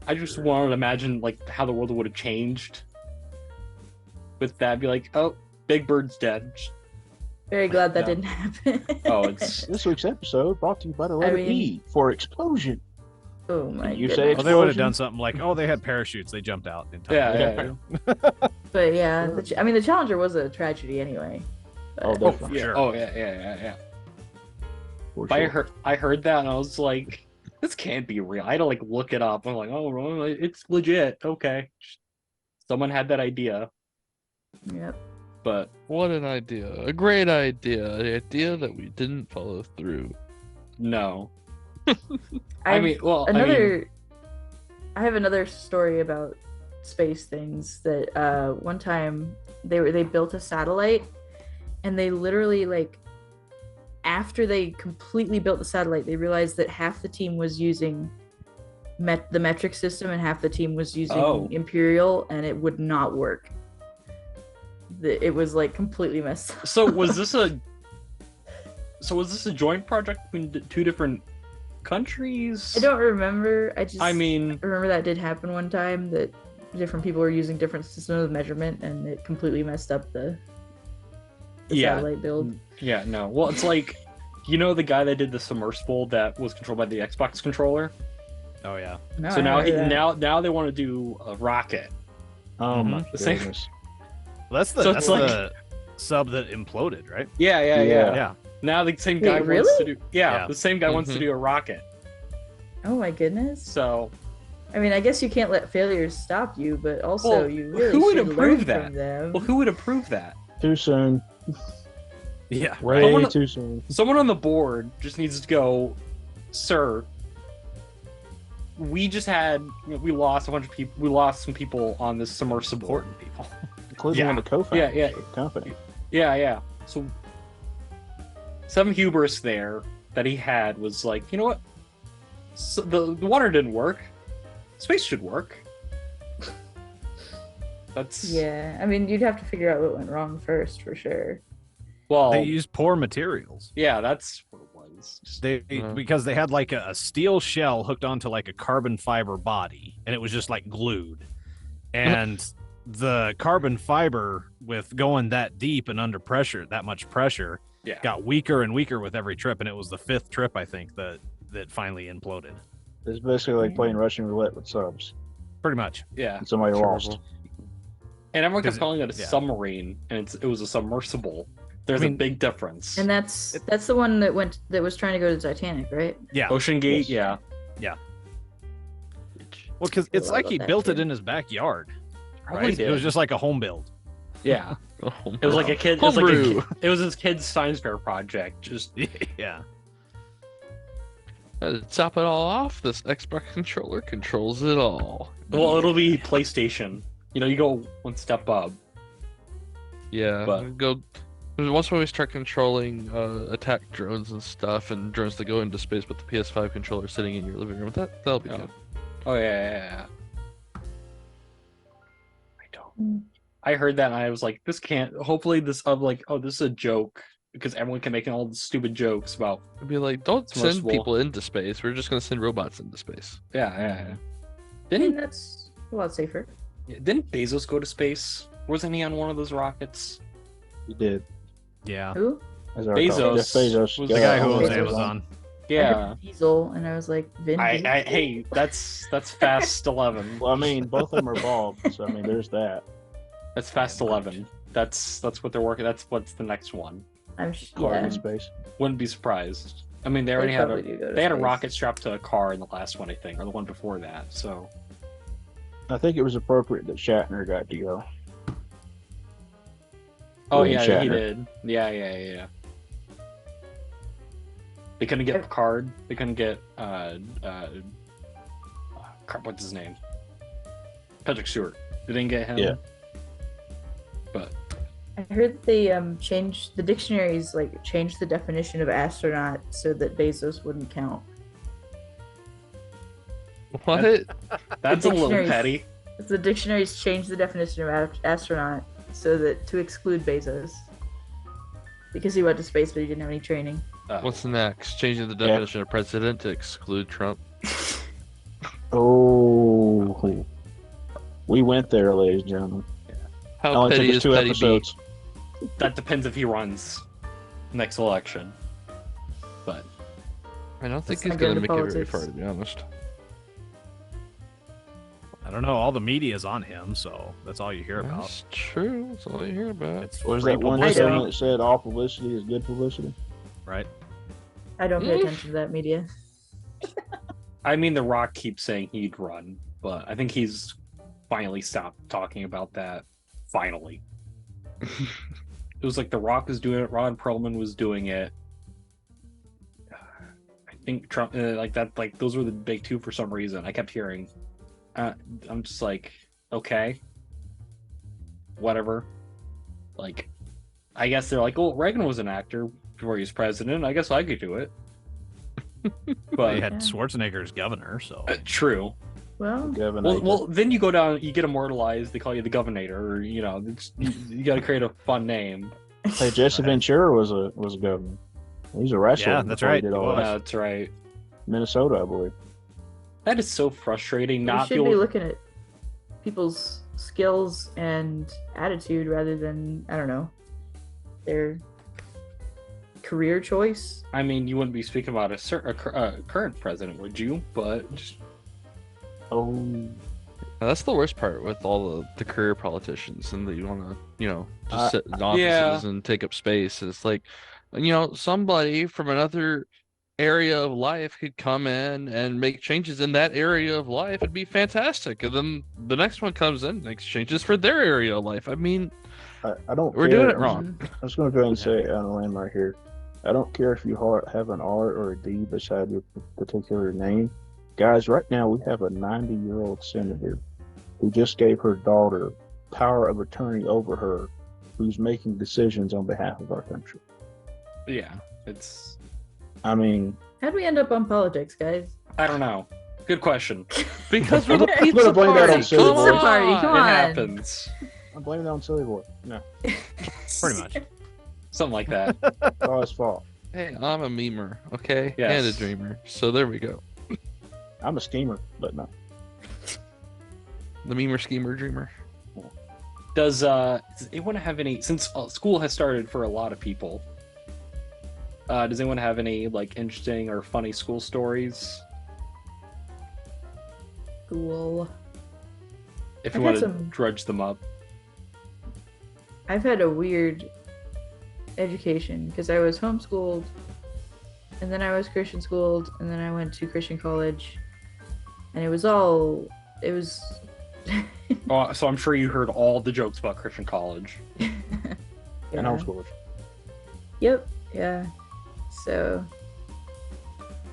S2: I just wanted to imagine like how the world would have changed. With that, be like, oh, Big Bird's dead.
S3: Very glad that
S2: Yeah.
S3: didn't happen.
S2: Oh, it's
S4: This week's episode brought to you by the letter
S3: mean-
S4: E for explosion.
S3: Oh my
S4: You say
S3: goodness.
S5: Well, they would have
S4: Explosion?
S5: done something like, oh, they had parachutes. They jumped out in time.
S2: yeah.
S3: But yeah, the Challenger was a tragedy anyway. But,
S4: Oh,
S5: Oh,
S4: definitely.
S5: for
S2: Yeah.
S5: sure.
S2: Oh yeah.
S4: For
S2: But
S4: sure.
S2: I heard that and I was like, this can't be real. I had to like look it up. I'm like, oh, well, it's legit. Okay, someone had that idea,
S3: Yep.
S2: but
S6: What an idea. A great idea. An idea that we didn't follow through.
S2: no. I mean, well,
S3: another I have another story about space things that one time they built a satellite, and they literally like after they completely built the satellite, they realized that half the team was using the metric system and half the team was using Imperial, and it would not work. It was like completely messed up.
S2: So was this a joint project between two different countries?
S3: I don't remember.
S2: I mean,
S3: I remember that did happen one time, that different people were using different systems of measurement, and it completely messed up the satellite build.
S2: Yeah, no. Well, it's like, you know, the guy that did the submersible that was controlled by the Xbox controller.
S5: Oh yeah.
S3: No,
S2: So
S3: I
S2: now
S3: remember that.
S2: now they want to do a rocket.
S4: Oh my
S2: The same-
S4: goodness.
S5: Well, that's the
S2: So
S5: that's
S2: it's like-
S5: the sub that imploded, right?
S2: Yeah.
S5: Yeah.
S2: Now the same guy
S3: Wait,
S2: wants to
S3: really?
S2: do.
S5: Yeah.
S2: The same guy wants to do a rocket.
S3: Oh my goodness.
S2: So
S3: I mean, I guess you can't let failures stop you, but also
S2: Well,
S3: you really
S2: who would
S3: should
S2: approve
S3: learn
S2: that?
S3: from them.
S2: well, who would approve that?
S4: Too soon.
S5: Yeah.
S4: Way
S2: Someone-
S4: too soon.
S2: Someone on the board just needs to go, sir. We just had we lost a bunch of people. We lost some people on this submersible.
S5: Important people.
S4: Including
S2: Yeah.
S4: one of the co-founders
S2: Yeah.
S4: of the company.
S2: Yeah. So some hubris there that he had was like, you know what? So the water didn't work. Space should work. That's
S3: Yeah, I mean, you'd have to figure out what went wrong first, for sure.
S2: well,
S5: They used poor materials.
S2: yeah, that's what it was. Just-
S5: They because they had like a steel shell hooked onto like a carbon fiber body, and it was just like glued. And the carbon fiber, with going that deep and under pressure, that much pressure,
S2: yeah.
S5: got weaker and weaker with every trip, and it was the fifth trip, I think, that finally imploded.
S4: It's basically like playing Russian roulette with subs.
S5: Pretty much.
S2: Yeah.
S4: And somebody lost.
S2: And everyone kept
S5: 'Cause
S2: calling it a
S5: yeah.
S2: submarine, and it was a submersible. There's
S5: I mean-
S2: a big difference.
S3: And that's the one that was trying to go to Titanic, right?
S5: Yeah.
S2: Ocean Gate,
S4: Yes.
S2: yeah.
S5: Well, because
S3: I
S5: it's like
S3: love
S5: he
S3: that
S5: built it
S3: too.
S5: in his backyard.
S2: Probably
S5: Right? It was
S2: did.
S5: just like a home build.
S2: Yeah.
S6: Oh,
S2: It was like a kid. It was, like
S6: Homebrew.
S2: it was his kid's science fair project. Just
S5: Yeah.
S6: To top it all off, this Xbox controller controls it all.
S2: well, it'll be PlayStation. You know, you go one step up.
S6: Yeah,
S2: But-
S6: go. Once when we start controlling attack drones and stuff, and drones that go into space with the PS5 controller sitting in your living room, that'll be
S2: Oh.
S6: good.
S2: Oh yeah. I don't. I heard that and I was like, this can't. Hopefully, this of like, oh, this is a joke because everyone can make all the stupid jokes about.
S6: It'd be like, don't send
S2: Submersible.
S6: people into space. We're just gonna send robots into space.
S2: Yeah.
S3: I mean,
S2: Didn't
S3: that's a lot safer.
S2: didn't Bezos go to space? Wasn't he on one of those rockets?
S4: He did.
S5: Yeah.
S3: Who?
S4: As I
S2: Bezos
S4: recall. Jeff Bezos.
S2: was
S5: The guy who owns
S3: Bezos.
S5: Amazon.
S3: I
S2: Yeah.
S3: heard Diesel, and I was like, Vin Diesel?
S2: Hey, that's Fast 11.
S4: Well, I mean, both of them are bald, so I mean, there's that.
S2: That's Fast 11. That's what they're working. That's what's the next one.
S3: I'm
S4: Car
S3: yeah.
S4: in space.
S2: Wouldn't be surprised. I mean, they
S3: They
S2: already had
S3: probably do go to
S2: they had a
S3: space.
S2: rocket strapped to a car in the last one, I think, or the one before that. So
S4: I think it was appropriate that Shatner got to go.
S2: oh
S4: William
S2: yeah, he
S4: Shatner.
S2: did. Yeah. They couldn't get Picard. They couldn't get what's his name? Patrick Stewart. They didn't get him.
S4: Yeah.
S2: But
S3: I heard they changed the dictionaries, like changed the definition of astronaut so that Bezos wouldn't count.
S6: What?
S2: that's a little
S3: dictionaries-
S2: petty.
S3: The dictionaries changed the definition of astronaut so that to exclude Bezos because he went to space but he didn't have any training.
S6: What's next? Changing the definition of president to exclude Trump.
S4: Oh, we went there, ladies and gentlemen.
S6: How
S4: Only
S6: petty
S4: took us
S6: is
S4: 2
S6: petty B?
S4: episodes.
S2: That depends if he runs next election. But
S6: I don't think
S3: Let's
S6: he's
S3: not get
S6: gonna
S3: into
S6: make it very
S3: politics.
S6: far, to be honest.
S5: I don't know. All the media's on him, so that's all you hear about.
S6: That's true. That's all you hear about.
S5: It's
S4: What was
S5: free
S4: that one
S5: publicity,
S4: saying that said all publicity is good publicity?
S5: right?
S3: I don't pay
S6: Mm.
S3: attention to that media.
S2: I mean, The Rock keeps saying he'd run, but I think he's finally stopped talking about that. Finally, it was like The Rock was doing it, Ron Perlman was doing it. I think Trump, like that, like those were the big two for some reason. I kept hearing I'm just like, okay, whatever. Like, I guess they're like, well, Reagan was an actor before he was president. I guess I could do it.
S5: Well,
S2: But
S5: you had
S3: Yeah.
S5: Schwarzenegger as governor, so
S2: true.
S3: Well,
S4: Gavin
S2: Well,
S4: Aiken.
S2: well, then you go down, you get immortalized. They call you the Governor, or you got to create a fun name.
S4: Hey, Jesse
S5: Right.
S4: Ventura was a governor. He's a wrestler.
S5: Yeah, that's
S4: before he
S5: right,
S4: did
S5: he
S4: all
S5: was.
S4: that.
S2: That's right.
S4: Minnesota, I believe.
S2: That is so frustrating.
S3: we
S2: Not
S3: should
S2: be
S3: be
S2: able.
S3: looking at people's skills and attitude rather than, I don't know, their career choice.
S2: I mean, you wouldn't be speaking about a current president, would you? But just,
S4: Oh,
S6: Now, that's the worst part with all the career politicians, and that you want to, just sit in
S2: yeah.
S6: offices and take up space. It's like, somebody from another area of life could come in and make changes in that area of life. It'd be fantastic. And then the next one comes in, makes changes for their area of life. I mean,
S4: I don't.
S6: we're
S4: care.
S6: doing it wrong.
S4: I'm just going to go ahead and say it on the land right here. I don't care if you have an R or a D beside your particular name. Guys, right now we have a 90-year-old senator who just gave her daughter power of attorney over her, who's making decisions on behalf of our country.
S2: yeah, it's.
S4: I mean,
S3: How'd we end up on politics, guys?
S2: I don't know. Good question.
S6: Because we're the
S4: I'm gonna
S6: pizza
S4: blame that
S6: party.
S4: on Silly
S6: Come
S4: Boy.
S3: Pizza party,
S6: on.
S3: come
S2: It
S3: on.
S2: happens.
S4: I'm blaming it on SillyBoy. No,
S5: pretty much.
S2: Something like that.
S4: it's all his fault.
S6: Hey, I'm a memer, okay?
S2: Yes.
S6: And a dreamer. So there we go.
S4: I'm a schemer, but no.
S6: The memer, schemer, dreamer.
S2: Does anyone have any? Since school has started for a lot of people, does anyone have any like interesting or funny school stories?
S3: Cool.
S2: If
S3: I've
S2: you
S3: had
S2: want to
S3: some-
S2: drudge them up.
S3: I've had a weird education because I was homeschooled, and then I was Christian schooled, and then I went to Christian college, and it was.
S2: Oh, so I'm sure you heard all the jokes about Christian college.
S4: And
S3: Yeah.
S4: homeschoolers.
S3: Yep. Yeah. So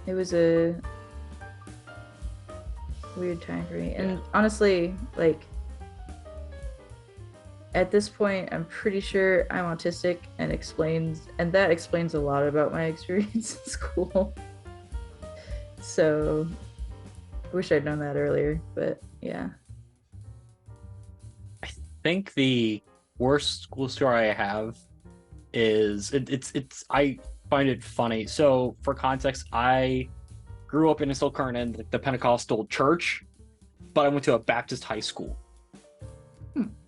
S3: it was a weird time for me. And honestly, like at this point, I'm pretty sure I'm autistic and that explains a lot about my experience in school. So I wish I'd known that earlier, but yeah.
S2: I think the worst school story I have is it's I find it funny. So for context, I grew up in a still current in like the Pentecostal church, but I went to a Baptist high school.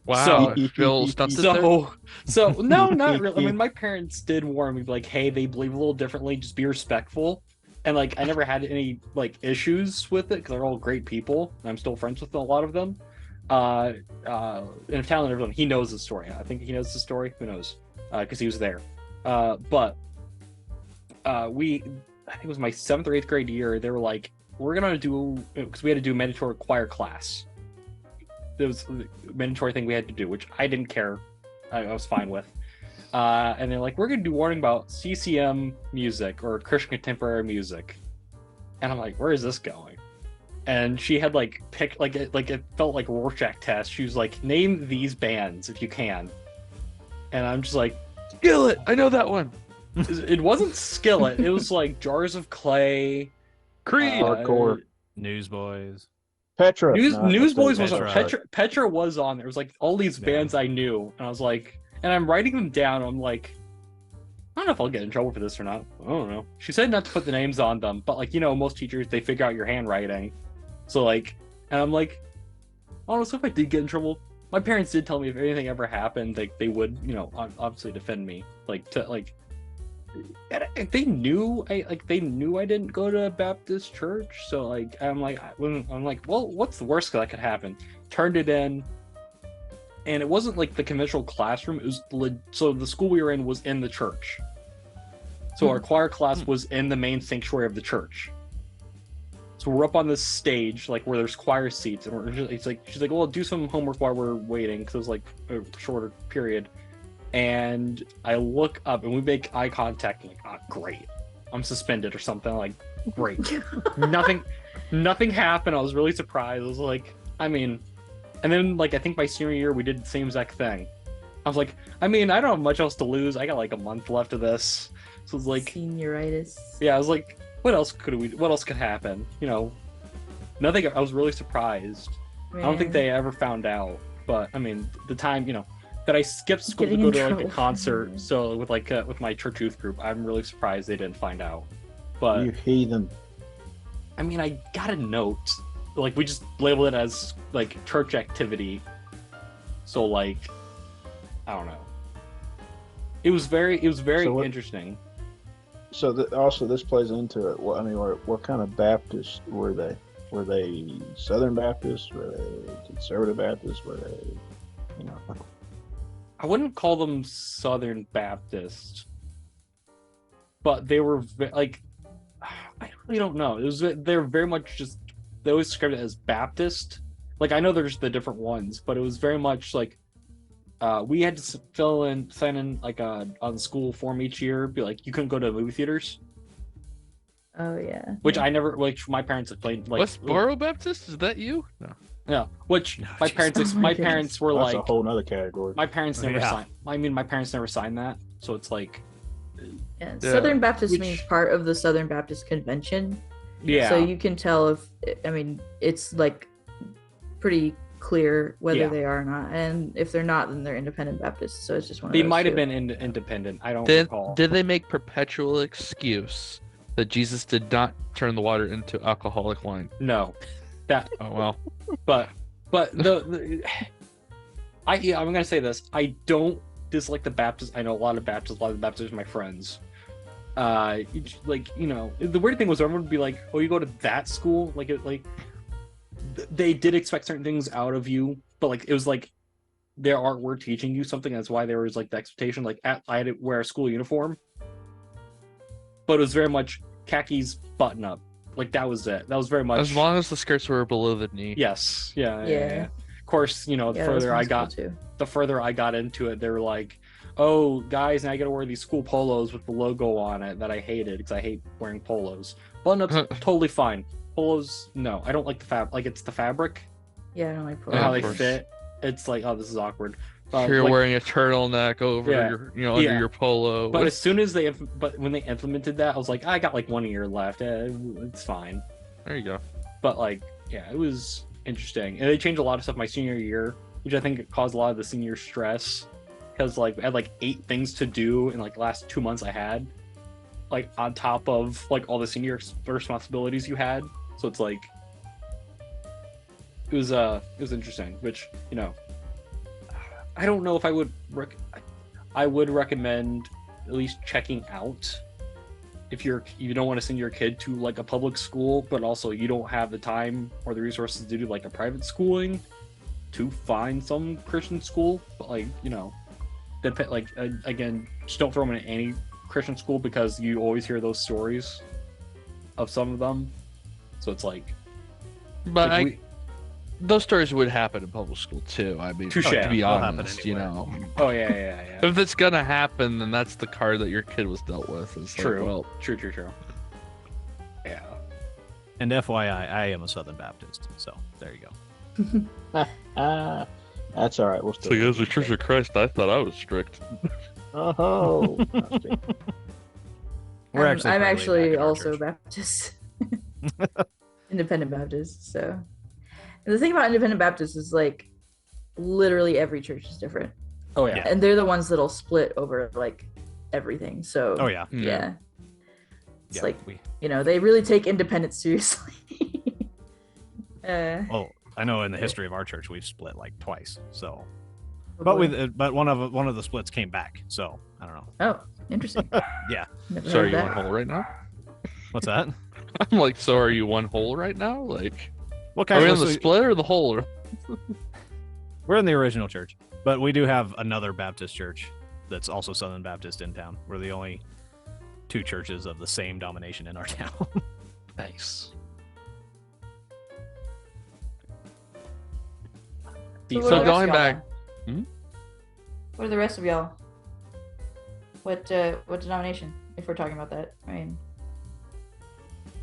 S6: Wow,
S2: So-
S6: I feel stunted there.
S2: So no, not really. I mean, my parents did warn me, like, hey, they believe a little differently. Just be respectful. And like, I never had any like issues with it because they're all great people, and I'm still friends with a lot of them. And if Talon everyone, he knows the story. I think he knows the story. Who knows? Because he was there. But I think it was my 7th or 8th grade year. They were like, we're gonna do, because we had to do a mandatory choir class. It was a mandatory thing we had to do, which I didn't care. I was fine with. And they're like, we're gonna do warning about CCM music or Christian contemporary music. And I'm like, where is this going? And she had like picked like it felt like a Rorschach test. She was like, name these bands if you can. And I'm just like,
S6: Skillet! I know that one.
S2: it wasn't Skillet. It was like Jars of Clay.
S6: Creed.
S4: Hardcore.
S5: Newsboys.
S4: Petra.
S2: Newsboys was on.
S5: Petra.
S2: Petra was on. There was like all these
S5: Yeah.
S2: bands I knew, and I was like, and I'm writing them down. I'm like, I don't know if I'll get in trouble for this or not. I don't know. She said not to put the names on them, but like, most teachers, they figure out your handwriting. So like, and I'm like, honestly, if I did get in trouble, my parents did tell me if anything ever happened, like they would, obviously defend me. And they knew I didn't go to a Baptist church, so like I'm like, well, what's the worst that could happen? Turned it in, and it wasn't like the conventional classroom. It was so the school we were in was in the church, so our choir class was in the main sanctuary of the church. So we're up on this stage, like where there's choir seats, and she's like, well, do some homework while we're waiting, because it was like a shorter period. And I look up and we make eye contact, and like, great, I'm suspended or something. Like, great. Nothing happened. I was really surprised. I was like, I mean, and then like I think my senior year we did the same exact thing. I was like, I mean, I don't have much else to lose. I got like a month left of this, so it's like,
S3: Senioritis.
S2: yeah, I was like, what else could happen? You know, nothing. I was really surprised. I don't think
S3: Man.
S2: they ever found out, but I mean, the time, you know, that I skipped school to
S3: Getting
S2: go
S3: in
S2: to like a
S3: trouble.
S2: concert, so with my church youth group, I'm really surprised they didn't find out. But
S4: You heathen.
S2: I mean, I got a note. Like we just labeled it as like church activity. So like, I don't know. It was very
S4: So what-
S2: interesting.
S4: So also this plays into it. What I mean, what kind of Baptists were they? Were they Southern Baptists? Were they Conservative Baptists? Were they, you know?
S2: I wouldn't call them Southern Baptist, but they were like, I really don't know. They're very much just, they always described it as Baptist. Like I know there's the different ones, but it was very much like we had to sign in like on the school form each year, be like you couldn't go to movie theaters,
S3: Oh yeah.
S2: which I never, like my parents explained like
S6: Westboro Baptist? Is that you? No.
S2: yeah, which
S5: No,
S2: my
S5: jeez.
S2: parents
S3: Oh my
S2: my
S3: goodness.
S2: parents were
S4: That's
S2: like,
S4: a whole nother category.
S2: my parents never
S5: Yeah.
S2: signed. I mean, my parents never signed that, so it's like,
S3: Yeah.
S6: Yeah.
S3: Southern Baptist
S2: Which-
S3: means part of the Southern Baptist Convention.
S2: yeah.
S3: So you can tell if, I mean, it's like pretty clear whether
S2: Yeah.
S3: they are or not, and if they're not, then they're independent Baptists. So it's just one of
S2: They
S3: those
S2: might have
S3: two.
S2: been independent. I don't
S6: Did
S2: recall.
S6: they make perpetual excuse that Jesus did not turn the water into alcoholic wine?
S2: No, that.
S6: Oh well.
S2: But I'm gonna say this. I don't dislike the Baptists. I know a lot of Baptists. A lot of the Baptists are my friends. Like, you know, the weird thing was everyone would be like, "Oh, you go to that school?" They did expect certain things out of you, but like it was like their art were teaching you something. That's why there was like the expectation. Like I had to wear a school uniform, but it was very much khakis, button up. Like that was it. That was very much.
S6: As long as the skirts were below the knee.
S2: Yes. Yeah.
S3: Yeah.
S2: Of course, you know, the
S3: Yeah, that was
S2: further
S3: my
S2: I
S3: school
S2: got,
S3: too.
S2: the further I got into it, they were like, "Oh, guys, now I got to wear these school polos with the logo on it that I hated because I hate wearing polos." Button-ups, totally fine. Polos, no, I don't like the like it's the fabric
S3: Yeah, I don't like
S2: and how
S6: of
S2: they
S6: course.
S2: fit. It's like, oh, this is awkward.
S6: You're
S2: Like,
S6: wearing a turtleneck over
S2: Yeah.
S6: your, under
S2: Yeah.
S6: your polo.
S2: but as soon as but when they implemented that, I was like, I got like 1 year left. It's fine.
S6: There you go.
S2: But like, yeah, it was interesting, and they changed a lot of stuff my senior year, which I think caused a lot of the senior stress because like I had like 8 things to do in like the last 2 months I had, like on top of like all the senior responsibilities you had. So it's like it was interesting, which, you know, I don't know if I would I would recommend at least checking out if you don't want to send your kid to like a public school, but also you don't have the time or the resources to do like a private schooling, to find some Christian school. But like, you know, again, just don't throw them in any Christian school because you always hear those stories of some of them. So it's like,
S6: But
S2: like
S6: those stories would happen in public school too. I mean,
S2: Touche.
S6: to be
S5: They'll happen
S6: honest, you
S5: anywhere.
S6: know,
S2: oh yeah.
S6: if it's gonna happen, then that's the card that your kid was dealt with. It's like,
S2: True.
S6: well,
S2: True. Yeah.
S5: And FYI, I am a Southern Baptist, so there you go.
S4: That's all right. We'll
S6: so
S4: still.
S6: as a Church of Christ, I thought I was strict.
S4: Oh.
S5: We're
S3: I'm
S5: actually fairly
S3: actually
S5: back in our
S3: also
S5: church.
S3: Baptist, independent Baptist. So, and the thing about independent Baptists is like, literally every church is different,
S2: Oh yeah.
S5: Yeah.
S3: and they're the ones that'll split over like everything. So,
S5: Oh yeah,
S3: yeah, it's
S5: yeah.
S3: like,
S5: we,
S3: you know, they really take independence seriously.
S5: well, I know in the history of our church we've split like twice. So,
S3: Oh,
S5: but
S3: boy.
S5: but one of the splits came back. So I don't know.
S3: Oh, interesting.
S5: Yeah.
S3: Never
S6: So are
S3: heard
S6: you
S3: of
S6: one
S3: that.
S6: hole right now?
S5: What's that?
S6: I'm like, so are you one hole right now? Like,
S5: What
S6: are
S5: kind
S6: we
S5: of
S6: in the split or the hole?
S5: We're in the original church, but we do have another Baptist church that's also Southern Baptist in town. We're the only 2 churches of the same denomination in our town.
S2: Nice.
S3: So, what
S6: So
S3: are the rest
S6: going
S3: of y'all
S6: back-
S3: then?
S6: Hmm?
S3: What are the rest of y'all? What denomination? If we're talking about that, I mean,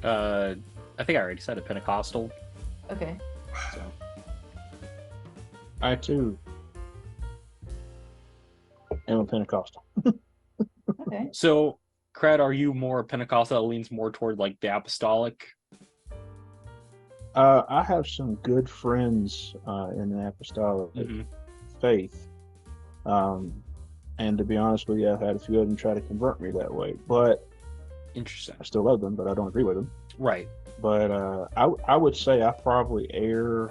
S2: I think I already said it. Pentecostal.
S3: okay.
S2: So
S4: I too am a Pentecostal.
S3: Okay.
S2: So, Crad, are you more Pentecostal that leans more toward like the apostolic?
S4: I have some good friends in the apostolic
S2: Mhm.
S4: faith. And to be honest with you, I've had a few of them try to convert me that way. But
S2: Interesting.
S4: I still love them, but I don't agree with them.
S2: Right.
S4: But I would say I probably err.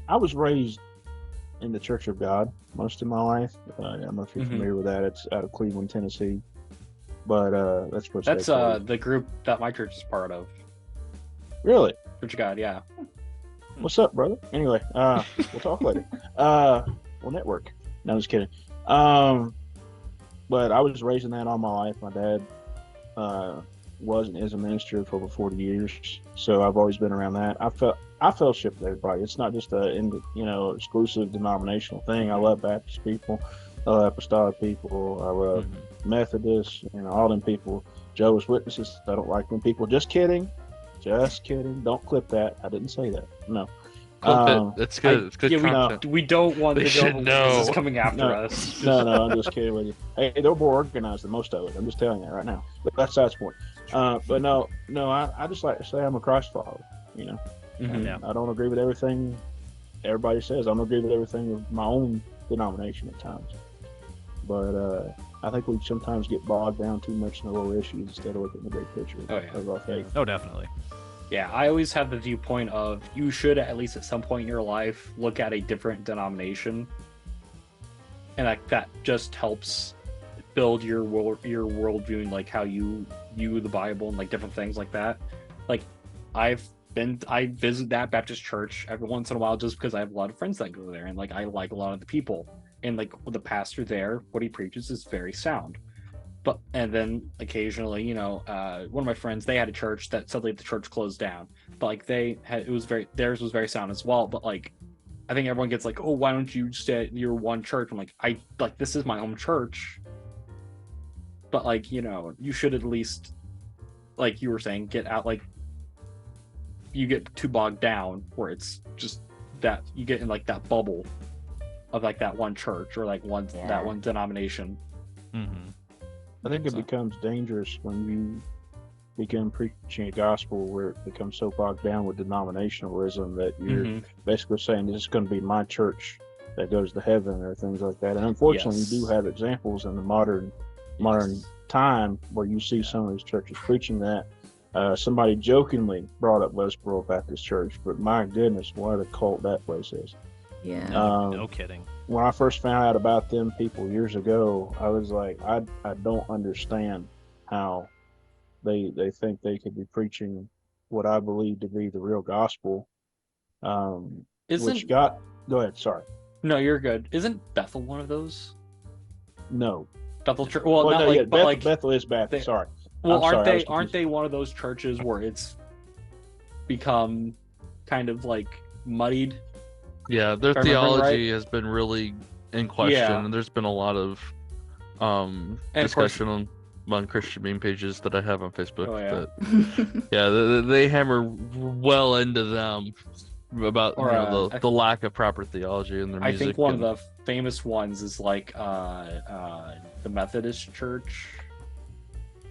S4: I was raised in the Church of God most of my life. I don't know if you're
S2: Mhm.
S4: familiar with that. It's out of Cleveland, Tennessee. But that's where
S2: That's
S4: they call it.
S2: the group that my church is part of.
S4: Really?
S2: Church of God, yeah.
S4: What's up, brother? Anyway, we'll talk later. We'll network. No, I'm just kidding. But I was raised in that all my life. My dad was and is a minister for over 40 years, so I've always been around that. I fellowship with everybody. It's not just exclusive denominational thing. I love Baptist people. I love Apostolic people. I love Methodists. All them people. Jehovah's Witnesses. I don't like them people. Just kidding. Just kidding. Don't clip that. I didn't say that. No.
S6: Clip it. It's good. It's good
S2: Yeah,
S6: content.
S2: we don't want
S6: They
S2: the
S6: should
S2: Jehovah's Witnesses
S6: know.
S2: coming after
S4: No.
S2: us.
S4: No, I'm just kidding with you. Hey, they're more organized than most of it. I'm just telling you right now. But that's the point. But no, I just like to say I'm a Christ follower.
S2: Mhm.
S5: Yeah.
S4: I don't agree with everything everybody says. I don't agree with everything of my own denomination at times. But I think we sometimes get bogged down too much in the little issues instead of looking at the big picture
S2: Oh, yeah.
S4: of our faith.
S5: Oh, definitely.
S2: Yeah, I always have the viewpoint of you should at least at some point in your life look at a different denomination, and like that just helps build your worldview and like how you view the Bible and like different things like that. Like I visit that Baptist church every once in a while just because I have a lot of friends that go there, and like I like a lot of the people, and like the pastor there, what he preaches is very sound. And then occasionally, one of my friends, they had a church that suddenly the church closed down, but like theirs was very sound as well. But like, I think everyone gets like, oh, why don't you stay at your one church? I'm like, this is my home church. But like, you should at least, like you were saying, get out. Like, you get too bogged down where it's just that you get in like that bubble of like that one church or like that one denomination.
S5: Mm-hmm.
S4: I think it becomes dangerous when you begin preaching a gospel where it becomes so bogged down with denominationalism that you're basically saying this is going to be my church that goes to heaven or things like that. And unfortunately, you do have examples in the modern time where you see some of these churches preaching that. Somebody jokingly brought up Westboro Baptist Church, but my goodness, what a cult that place is.
S3: Yeah.
S5: No kidding.
S4: When I first found out about them people years ago, I was like, I don't understand how they think they could be preaching what I believe to be the real gospel. Go ahead, sorry.
S2: No, you're good. Isn't Bethel one of those?
S4: No.
S2: Bethel Church. Well, not like, but like
S4: Bethel is Baptist. Sorry.
S2: Well, aren't they one of those churches where it's become kind of like muddied?
S6: Yeah, their theology has been really in question, and there's been a lot of discussion on Christian meme pages that I have on Facebook.
S2: Oh, yeah.
S6: But yeah, they hammer well into them about the lack of proper theology in their music.
S2: I think one of the famous ones is like the Methodist Church.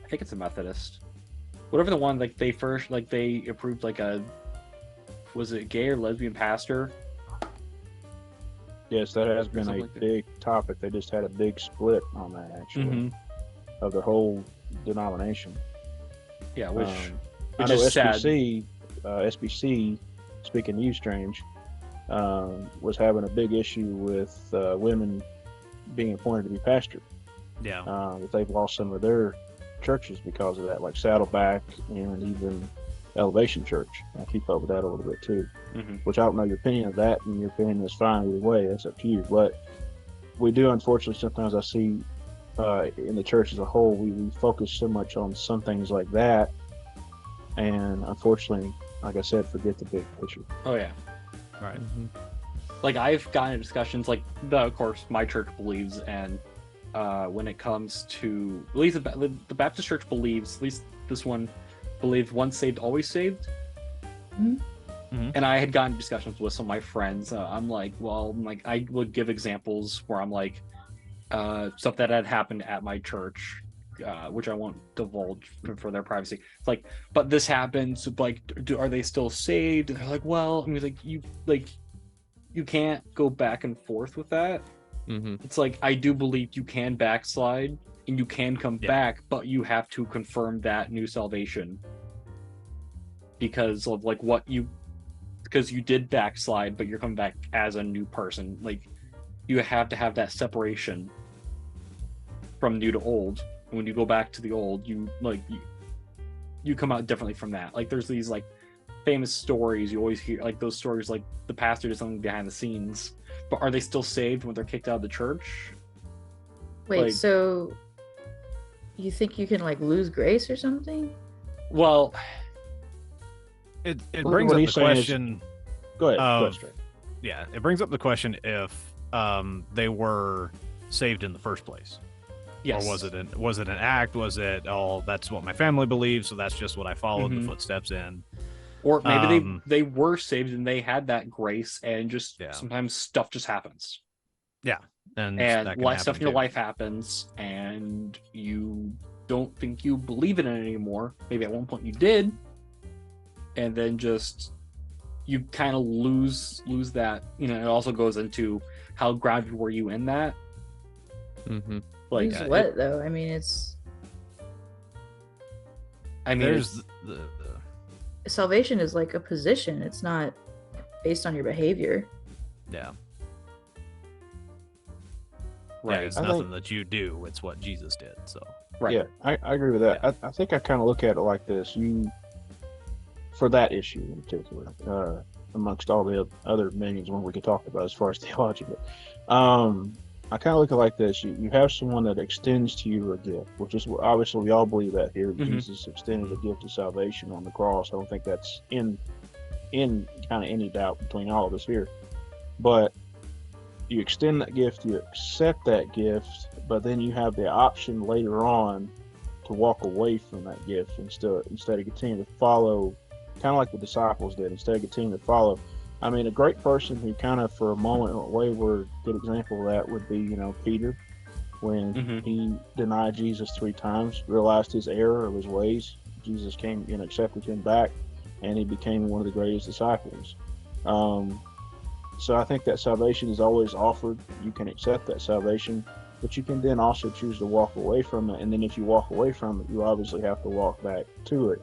S2: I think it's a Methodist. Whatever the one like they first like they approved like was it gay or lesbian pastor?
S4: Yes, that has been a big topic. They just had a big split on that actually of the whole denomination.
S2: Yeah, which
S4: I know
S2: is
S4: SBC, SBC, speaking to you, Strange, was having a big issue with women being appointed to be pastor.
S5: Yeah,
S4: that they've lost some of their churches because of that, like Saddleback and even Elevation Church. I keep up with that a little bit too, which I don't know your opinion of that, and your opinion is fine either way. That's up to you. But we do, unfortunately, sometimes I see in the church as a whole, we focus so much on some things like that, and unfortunately, like I said, forget the big picture.
S2: Oh yeah,
S5: right.
S2: Like I've gotten into discussions like of course my church believes, and when it comes to at least the Baptist Church believes, at least this one believed once saved always saved. And I had gotten discussions with some of my friends. I'm like, I would give examples where I'm like, stuff that had happened at my church, which I won't divulge for their privacy. It's like, but this happens. Like, are they still saved? And they're like, well, I mean, you can't go back and forth with that. It's like, I do believe you can backslide and you can come back, but you have to confirm that new salvation because of like because you did backslide, but you're coming back as a new person. Like, you have to have that separation from new to old. And when you go back to the old, you come out differently from that. Like, there's these like famous stories you always hear, like those stories, like the pastor did something behind the scenes, but are they still saved when they're kicked out of the church?
S3: Wait,
S2: like,
S3: so you think you can like lose grace or something?
S2: Well,
S5: it brings up the question.
S4: Go ahead.
S5: Yeah, it brings up the question if they were saved in the first place.
S2: yes.
S5: Or was it an act? Was it, that's what my family believes, so that's just what I followed the footsteps in?
S2: Or maybe they were saved and they had that grace, and just sometimes stuff just happens.
S5: Yeah, and
S2: stuff in your life happens, and you don't think you believe in it anymore. Maybe at one point you did, and then just you kind of lose that. You know, it also goes into how grounded were you in that. Like,
S3: lose what though? I mean,
S5: there's the
S3: salvation is like a position. It's not based on your behavior.
S5: Yeah.
S2: Right.
S5: Yeah, it's nothing that you do. It's what Jesus did. So.
S2: Right.
S4: Yeah, I agree with that.
S5: Yeah.
S4: I think I kind of look at it like this. For that issue in particular, amongst all the other millions one we could talk about as far as theology, but I kind of look at it like this. You have someone that extends to you a gift, which is obviously we all believe that here. Jesus extended a gift of salvation on the cross. I don't think that's in kind of any doubt between all of us here. But you extend that gift, you accept that gift, but then you have the option later on to walk away from that gift instead of continuing to follow, kind of like the disciples did. Instead of continuing to follow, I mean, a great person who kind of for a moment went wayward, good example of that would be, Peter, when he denied Jesus 3 times, realized his error of his ways. Jesus came and accepted him back, and he became one of the greatest disciples. So I think that salvation is always offered. You can accept that salvation, but you can then also choose to walk away from it. And then if you walk away from it, you obviously have to walk back to it.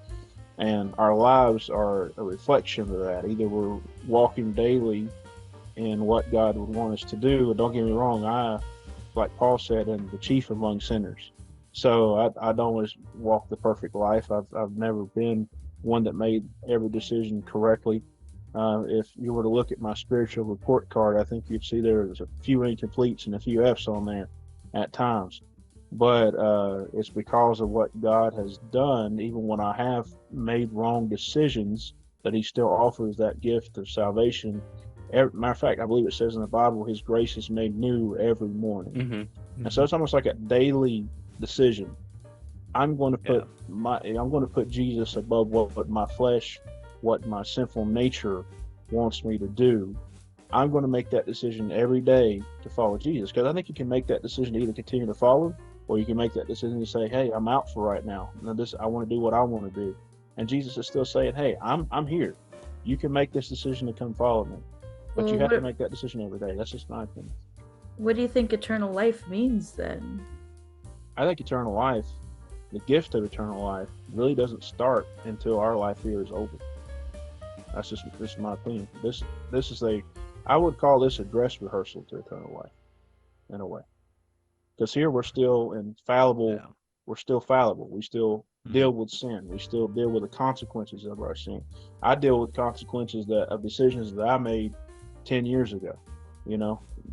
S4: And our lives are a reflection of that. Either we're walking daily in what God would want us to do, or don't get me wrong, like Paul said, am the chief among sinners. So I don't always walk the perfect life. I've never been one that made every decision correctly. If you were to look at my spiritual report card, I think you'd see there's a few incompletes and a few F's on there at times. But it's because of what God has done, even when I have made wrong decisions, that he still offers that gift of salvation. Matter of fact, I believe it says in the Bible, his grace is made new every morning. And so it's almost like a daily decision. I'm going to put Jesus above what my flesh, what my sinful nature wants me to do. I'm going to make that decision every day to follow Jesus, because I think you can make that decision to either continue to follow, or you can make that decision to say, hey, I'm out for right now. I want to do what I want to do. And Jesus is still saying, hey, I'm here. You can make this decision to come follow me. But you have to make that decision every day. That's just my opinion.
S3: What do you think eternal life means then?
S4: I think eternal life, the gift of eternal life, really doesn't start until our life here is over. This is my opinion. This is I would call this a dress rehearsal to eternal life, in a way. Because here we're still infallible. Yeah. We're still fallible. We still deal with sin. We still deal with the consequences of our sin. I deal with consequences of decisions that I made 10 years ago.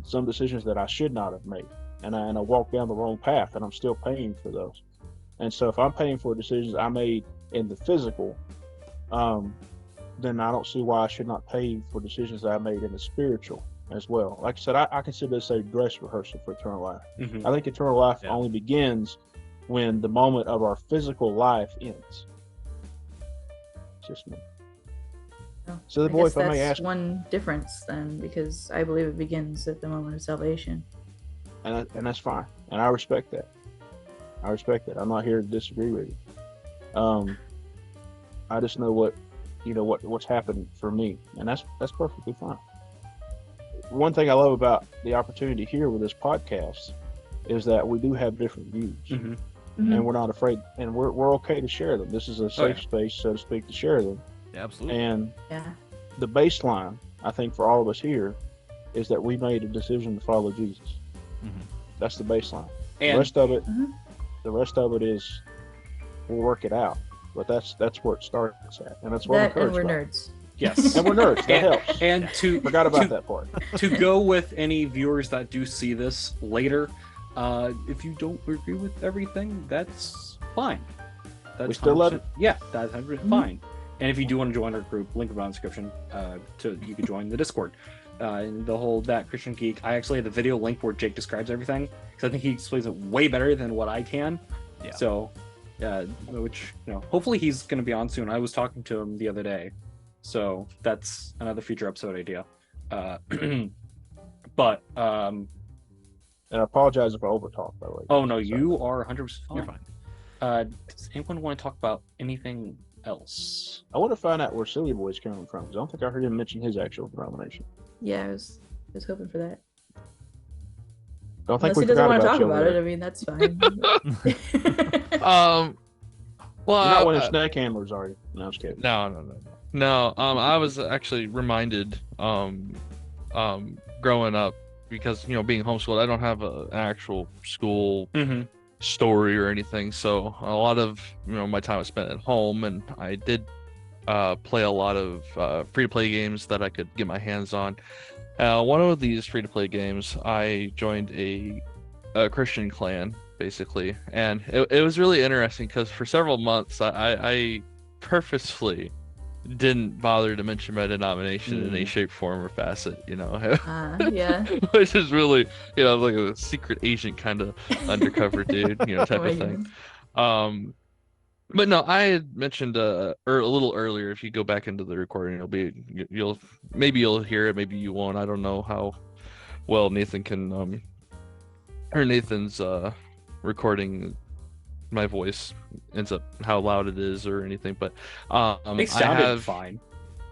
S4: Some decisions that I should not have made, and I walked down the wrong path, and I'm still paying for those. And so if I'm paying for decisions I made in the physical, then I don't see why I should not pay for decisions that I made in the spiritual as well. Like I said, I consider this a dress rehearsal for eternal life. I think eternal life only begins when the moment of our physical life ends. It's just me. So,
S3: I
S4: boy,
S3: guess
S4: if I may
S3: that's
S4: ask,
S3: one difference then, because I believe it begins at the moment of salvation.
S4: and that's fine, and I respect that. I respect that. I'm not here to disagree with you. I just know what's happened for me, and that's perfectly fine. One thing I love about the opportunity here with this podcast is that we do have different views, and we're not afraid, and we're okay to share them. This is a safe space, so to speak, to share them.
S5: Yeah, absolutely.
S4: And
S3: Yeah.
S4: the baseline, I think, for all of us here, is that we made a decision to follow Jesus. That's the baseline.
S2: And
S4: the rest of it is we'll work it out. But that's where it starts at, and that's what I'm
S3: That and
S4: encouraged
S3: we're
S4: by.
S3: nerds.
S2: yes,
S4: And we're nerds. That helps.
S2: and
S4: Forgot about that part.
S2: to go with any viewers that do see this later, if you don't agree with everything, that's fine. That's
S4: We still love
S2: 100%.
S4: it.
S2: Yeah, that's 100% fine. And if you do want to join our group, link around the description. You can join the Discord. And the whole That Christian Geek. I actually have the video link where Jake describes everything because I think he explains it way better than what I can.
S5: Yeah.
S2: So, which hopefully he's going to be on soon. I was talking to him the other day, so that's another future episode idea. But
S4: And I apologize if I overtalk, by the way.
S2: oh no, you are 100% fine.
S5: You're fine.
S2: Does anyone want to talk about anything else?
S4: I want to find out where SillyBoy's coming from, because I don't think I heard him mention his actual denomination.
S3: Yeah, I was hoping for that.
S4: Don't think
S3: Unless he
S4: we
S3: doesn't
S4: forgot
S3: want to
S4: about
S3: talk
S4: you
S3: about
S4: over
S3: it, I
S4: there.
S3: mean that's fine.
S6: Well,
S4: You're not one of the snake handlers, are you? No, I'm just kidding.
S6: No. I was actually reminded, growing up, because being homeschooled, I don't have an actual school story or anything. So a lot of my time was spent at home, and I did play a lot of free-to-play games that I could get my hands on. One of these free-to-play games, I joined a Christian clan, basically, and it was really interesting because for several months I purposefully didn't bother to mention my denomination in any shape, form, or facet,
S3: yeah.
S6: which is really, like a secret agent kind of undercover dude, type
S3: Oh my
S6: of thing. But no, I had mentioned a little earlier. If you go back into the recording, you'll hear it, maybe you won't. I don't know how well Nathan can or Nathan's recording my voice ends up how loud it is or anything, but
S2: They sounded fine.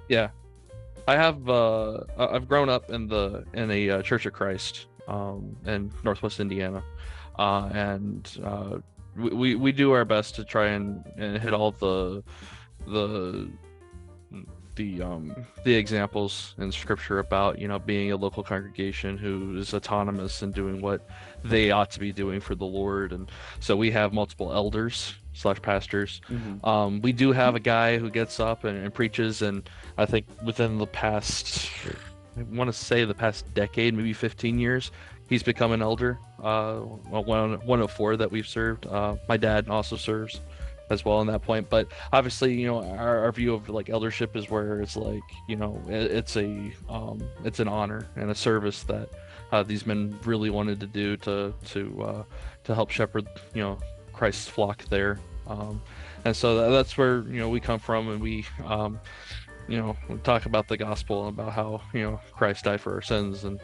S6: Yeah, I have I've grown up in a Church of Christ in Northwest Indiana, and we do our best to try and hit all the examples in scripture about being a local congregation who is autonomous and doing what they ought to be doing for the Lord. And so we have multiple elders / pastors. We do have a guy who gets up and preaches, and I think within the past, I want to say the past decade, maybe 15 years, he's become an elder. One of 4 that we've served. My dad also serves as well in that point, but obviously our view of like eldership is where it's like it's an honor and a service that these men really wanted to do to help shepherd Christ's flock there, and so that's where we come from, and we talk about the gospel and about how Christ died for our sins, and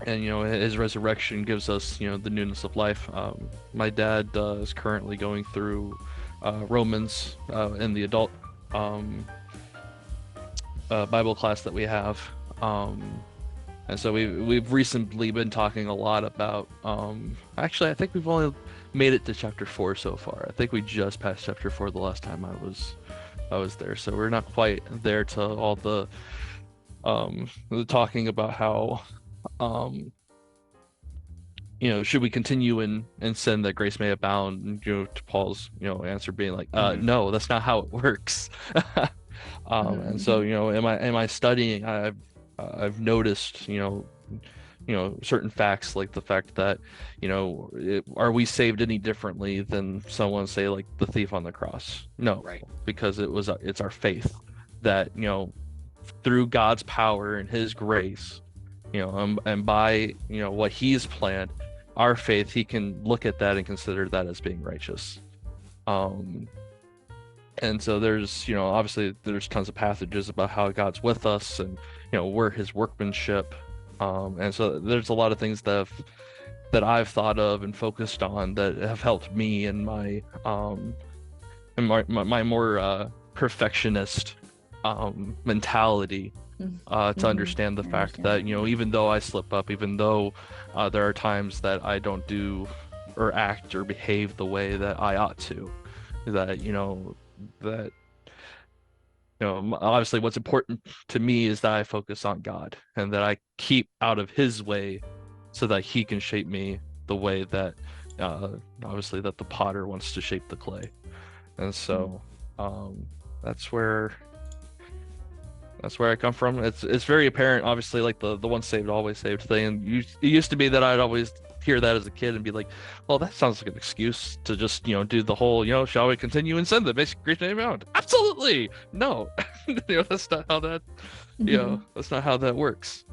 S6: his resurrection gives us the newness of life. My dad is currently going through Romans in the adult Bible class that we have, and so we've recently been talking a lot about actually I think we've only made it to chapter 4 so far. I think we just passed chapter 4 the last time I was there, so we're not quite there to all the talking about how should we continue in sin that grace may abound, and to Paul's answer being like no, that's not how it works. And so am I studying, I've noticed certain facts, like the fact that are we saved any differently than someone, say, like the thief on the cross? No,
S2: Right.
S6: Because it's our faith that through God's power and his grace, and by what he's planned, our faith, he can look at that and consider that as being righteous. And so there's, obviously there's tons of passages about how God's with us, and we're His workmanship. And so there's a lot of things that I've thought of and focused on that have helped me in my more perfectionist mentality, to understand the fact that even though I slip up, even though there are times that I don't do or act or behave the way that I ought to, that that obviously what's important to me is that I focus on God and that I keep out of His way so that He can shape me the way that obviously that the potter wants to shape the clay. And so that's where I come from. It's very apparent, obviously, like the once saved always saved thing. And it used to be that I'd always hear that as a kid and be like, well, that sounds like an excuse to just do the whole shall we continue in sin that makes great name out. Absolutely no. That's not how that that's not how that works.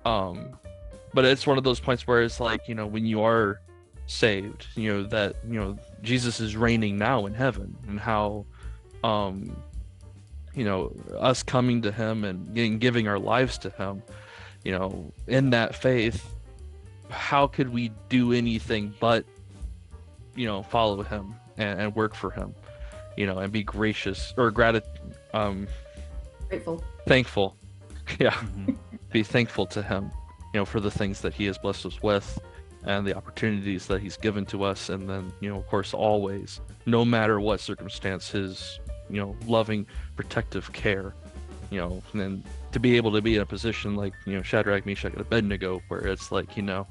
S6: But it's one of those points where it's like, when you are saved, that Jesus is reigning now in heaven, and how us coming to Him and giving our lives to Him, in that faith, how could we do anything but follow Him and work for Him, and be gracious or thankful be thankful to Him for the things that He has blessed us with and the opportunities that He's given to us, and then of course always, no matter what circumstance, His loving protective care, and then to be able to be in a position like Shadrach, Meshach, and Abednego, where it's like that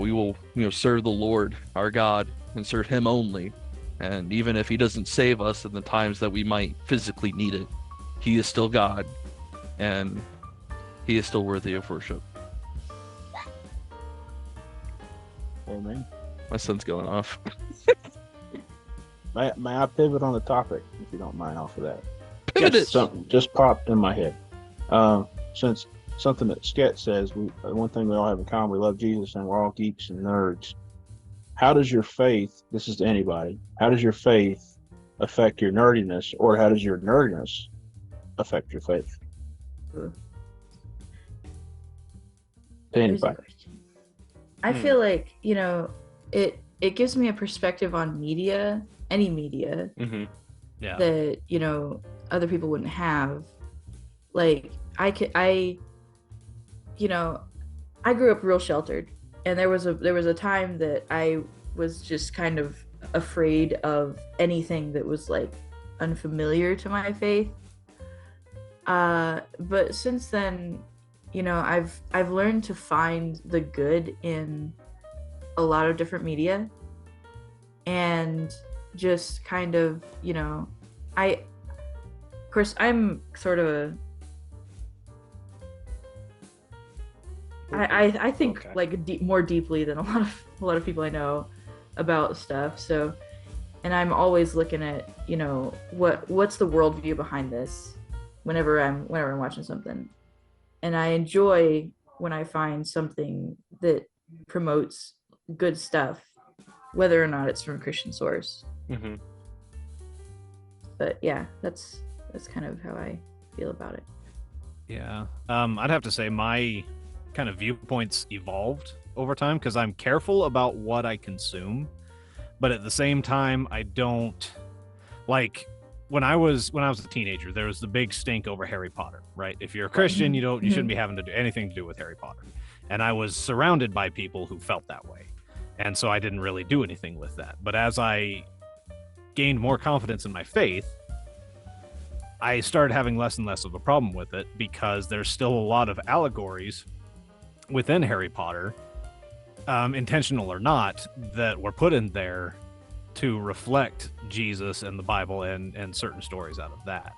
S6: we will serve the Lord our God and serve Him only, and even if He doesn't save us in the times that we might physically need it, He is still God, and He is still worthy of worship.
S4: Amen.
S6: My son's going off.
S4: May I pivot on the topic, if you don't mind, off of that?
S6: Pivot it.
S4: Something just popped in my head. Since something that Sketch says, one thing we all have in common, we love Jesus and we're all geeks and nerds. How does your faith, this is to anybody, how does your faith affect your nerdiness, or how does your nerdiness affect your faith? To anybody.
S3: I feel like, it gives me a perspective on media, any media, that, other people wouldn't have. Like, I grew up real sheltered, and there was a time that I was just kind of afraid of anything that was like unfamiliar to my faith. But since then, I've learned to find the good in a lot of different media, and just kind of, of course, I'm sort of I think like more deeply than a lot of people I know about stuff. So, and I'm always looking at what's the worldview behind this whenever I'm watching something, and I enjoy when I find something that promotes good stuff, whether or not it's from a Christian source. But yeah, that's kind of how I feel about it.
S5: Yeah, I'd have to say my kind of viewpoints evolved over time, because I'm careful about what I consume, but at the same time, I don't like. When I was a teenager, there was the big stink over Harry Potter, right? If you're a Christian, you shouldn't be having to do anything to do with Harry Potter. And I was surrounded by people who felt that way. And so I didn't really do anything with that. But as I gained more confidence in my faith, I started having less and less of a problem with it, because there's still a lot of allegories within Harry Potter, intentional or not, that were put in there to reflect Jesus and the Bible and certain stories out of that.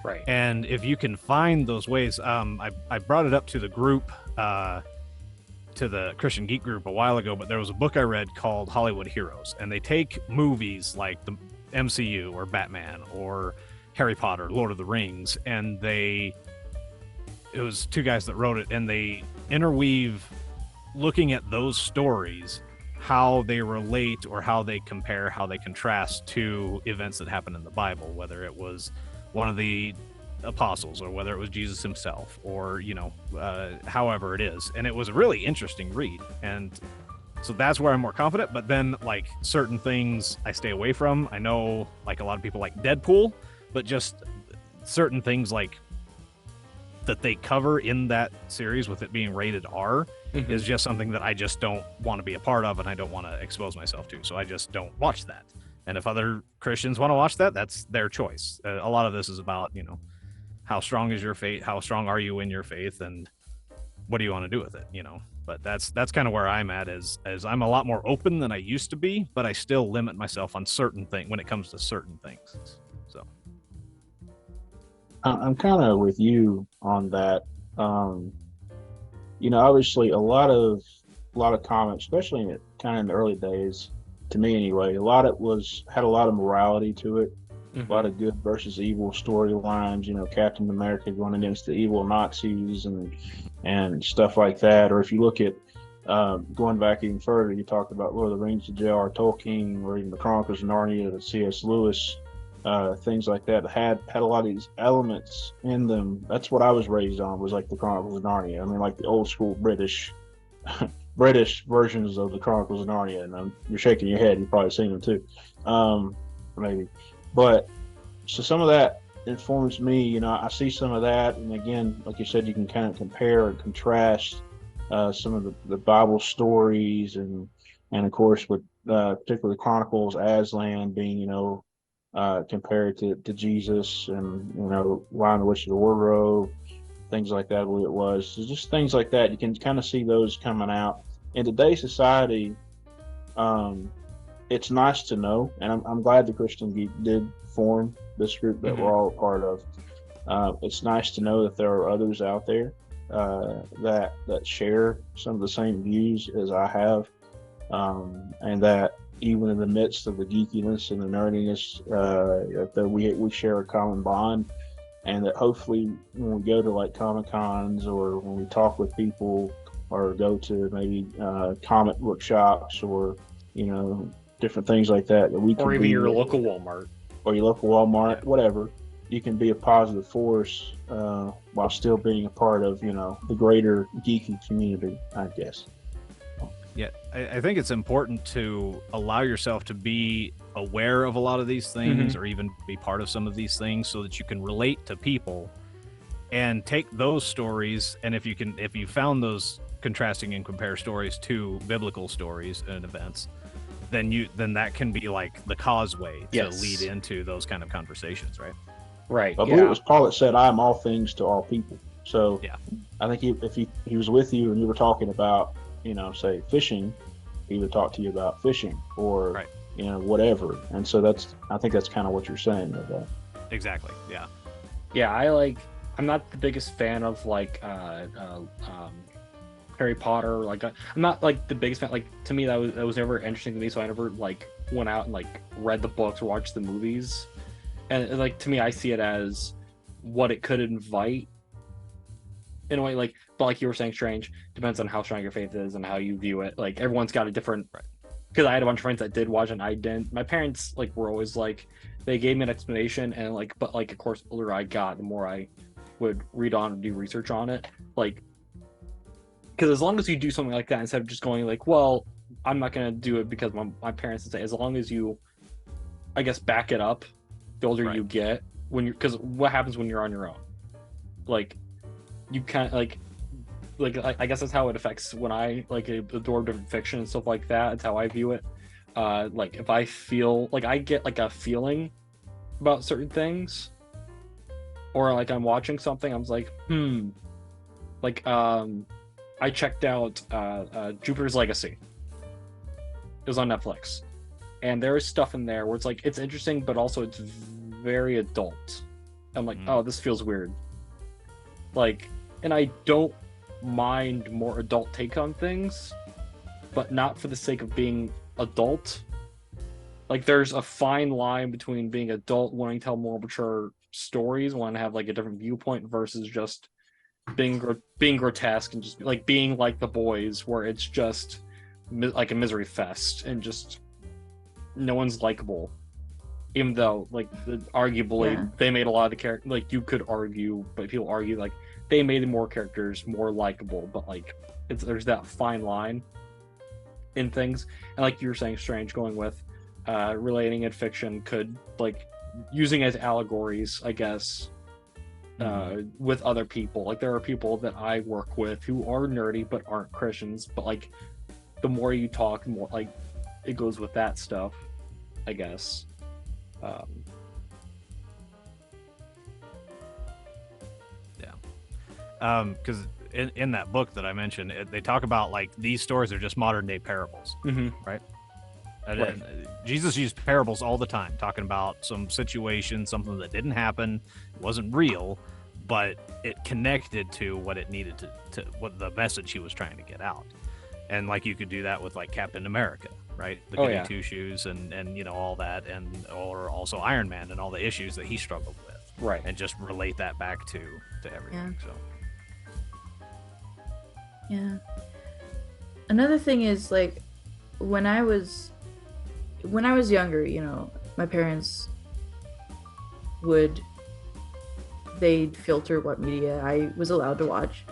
S2: Right.
S5: And if you can find those ways, I brought it up to the group, to the Christian Geek group a while ago, but there was a book I read called Hollywood Heroes, and they take movies like the MCU or Batman or Harry Potter, Lord of the Rings, and it was two guys that wrote it, and they interweave looking at those stories how they relate or how they compare, how they contrast to events that happen in the Bible, whether it was one of the apostles or whether it was Jesus himself, or however it is. And it was a really interesting read, and so that's where I'm more confident. But then, like, certain things I stay away from. I know, like, a lot of people like Deadpool, but just certain things like that they cover in that series with it being rated R is just something that I just don't want to be a part of, and I don't want to expose myself to. So I just don't watch that. And if other Christians want to watch that, that's their choice. A lot of this is about, how strong is your faith? How strong are you in your faith? And what do you want to do with it? But that's kind of where I'm at, is I'm a lot more open than I used to be, but I still limit myself on certain things when it comes to certain things. So
S4: I'm kind of with you on that. Obviously, a lot of comics, especially in the early days, to me anyway, had a lot of morality to it. A lot of good versus evil storylines. Captain America going against the evil Nazis and stuff like that. Or if you look at going back even further, you talked about Lord of the Rings, to J.R. Tolkien, or even the Chronicles of Narnia, the C.S. Lewis. Things like that had a lot of these elements in them. That's what I was raised on, was like the Chronicles of Narnia. I mean, like the old school British versions of the Chronicles of Narnia. And you're shaking your head. You've probably seen them too, maybe. But so some of that informs me. I see some of that, and again, like you said, you can kind of compare and contrast some of the Bible stories, and of course with particularly Chronicles, Aslan being compared to Jesus, and Lion, the Witch, of the Wardrobe, things like that. I believe it was. So just things like that. You can kind of see those coming out in today's society. It's nice to know, and I'm glad the Christian Geek did form this group that we're all a part of. It's nice to know that there are others out there that share some of the same views as I have, and that even in the midst of the geekiness and the nerdiness, that we share a common bond, and that hopefully when we go to like Comic-Cons, or when we talk with people, or go to maybe comic book shops, or different things like that, we can,
S2: or even your local Walmart,
S4: whatever. You can be a positive force while still being a part of the greater geeky community, I guess.
S5: Yeah, I think it's important to allow yourself to be aware of a lot of these things, or even be part of some of these things, so that you can relate to people and take those stories. And if you found those contrasting and compare stories to biblical stories and events, then that can be like the causeway to lead into those kind of conversations, right?
S2: Right.
S4: I believe it was Paul that said, "I am all things to all people." So
S5: yeah,
S4: I think if he was with you and you were talking about, say fishing, he would talk to you about fishing, or whatever. And so I think that's kind of what you're saying with that.
S5: Exactly. Yeah.
S2: Yeah, I'm not the biggest fan of Harry Potter. Like I'm not like the biggest fan. Like, to me that was never interesting to me, so I never like went out and like read the books or watched the movies. And like, to me, I see it as what it could invite in a way. Like, but like you were saying, Strange, depends on how strong your faith is and how you view it. Like, everyone's got a different. Because I had a bunch of friends that did watch and I didn't. My parents were always like, they gave me an explanation, and but of course, the older I got, the more I would read on and do research on it. Like, because as long as you do something like that, instead of just going like, well, I'm not gonna do it because my parents say, as long as you, I guess, back it up, the older you get, because what happens when you're on your own? Like, you can't I guess that's how it affects when I absorb different fiction and stuff like that. It's how I view it. Like, if I feel like I get like a feeling about certain things, or like I'm watching something, I'm like, like I checked out Jupiter's Legacy. It was on Netflix, and there is stuff in there where it's like, it's interesting, but also it's very adult. I'm like, oh, this feels weird. Like, and I don't mind more adult take on things, but not for the sake of being adult. Like, there's a fine line between being adult, wanting to tell more mature stories, wanting to have like a different viewpoint, versus just being grotesque and just like being like The Boys, where it's just like a misery fest, and just no one's likable. Even though, like, arguably,
S3: Yeah.
S2: they made a lot of the characters, like, you could argue, but people argue, like, they made more characters more likable, but, like, there's that fine line in things. And like you were saying, Strange, going with relating in fiction could, like, using as allegories, I guess, with other people. Like, there are people that I work with who are nerdy but aren't Christians, but, like, the more you talk, the more, like, it goes with that stuff, I guess.
S5: Because in that book that I mentioned, they talk about, like, these stories are just modern day parables, right? And Jesus used parables all the time, talking about some situation, something that didn't happen, it wasn't real, but it connected to what it needed to what the message he was trying to get out. And, like, you could do that with, like, Captain America, right? The goody two shoes and you know, all that, or also Iron Man and all the issues that he struggled with,
S2: Right.
S5: and just relate that back to everything. So
S3: Yeah. Another thing is, like, when I was younger, you know, my parents they'd filter what media I was allowed to watch.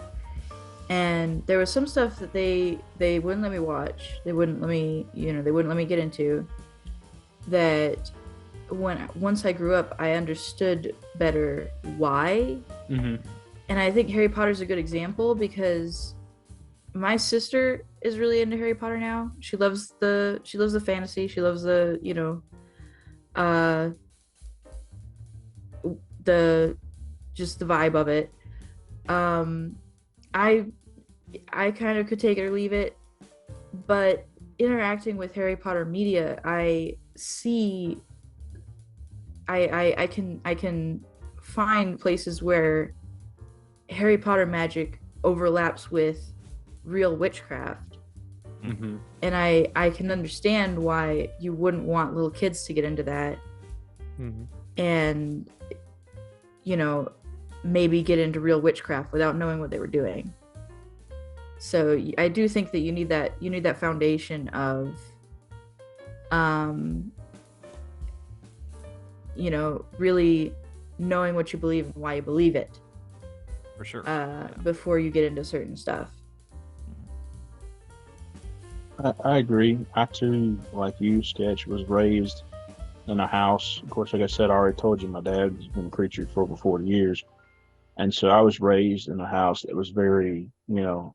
S3: And there was some stuff that they wouldn't let me watch. They wouldn't let me, they wouldn't let me get into, that once I grew up, I understood better why. And I think Harry Potter's a good example, because my sister is really into Harry Potter now. She loves the fantasy. She loves the, just the vibe of it. I kind of could take it or leave it, but interacting with Harry Potter media, I can find places where Harry Potter magic overlaps with real witchcraft. And I can understand why you wouldn't want little kids to get into that. And, maybe get into real witchcraft without knowing what they were doing. So I do think that you need that foundation of, really knowing what you believe and why you believe it.
S5: for sure.
S3: Before you get into certain stuff.
S4: I agree. I too, like you, Sketch, was raised in a house. Of course, like I said, I already told you, my dad's been a preacher for over 40 years. And so I was raised in a house that was very,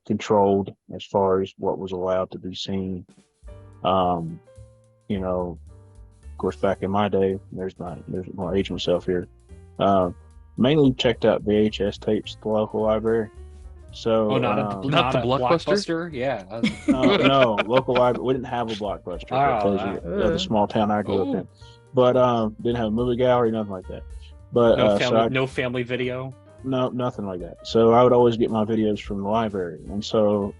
S4: controlled as far as what was allowed to be seen. Of course, back in my day, there's more age myself here. Mainly checked out VHS tapes at the local library. So
S2: not
S6: Not the
S2: a
S6: Blockbuster?
S2: Yeah.
S4: no, local library. We didn't have a Blockbuster. That tells you the small town I grew up in. But didn't have a movie gallery, nothing like that. But
S2: no family video.
S4: No, nothing like that. So I would always get my videos from the library, and so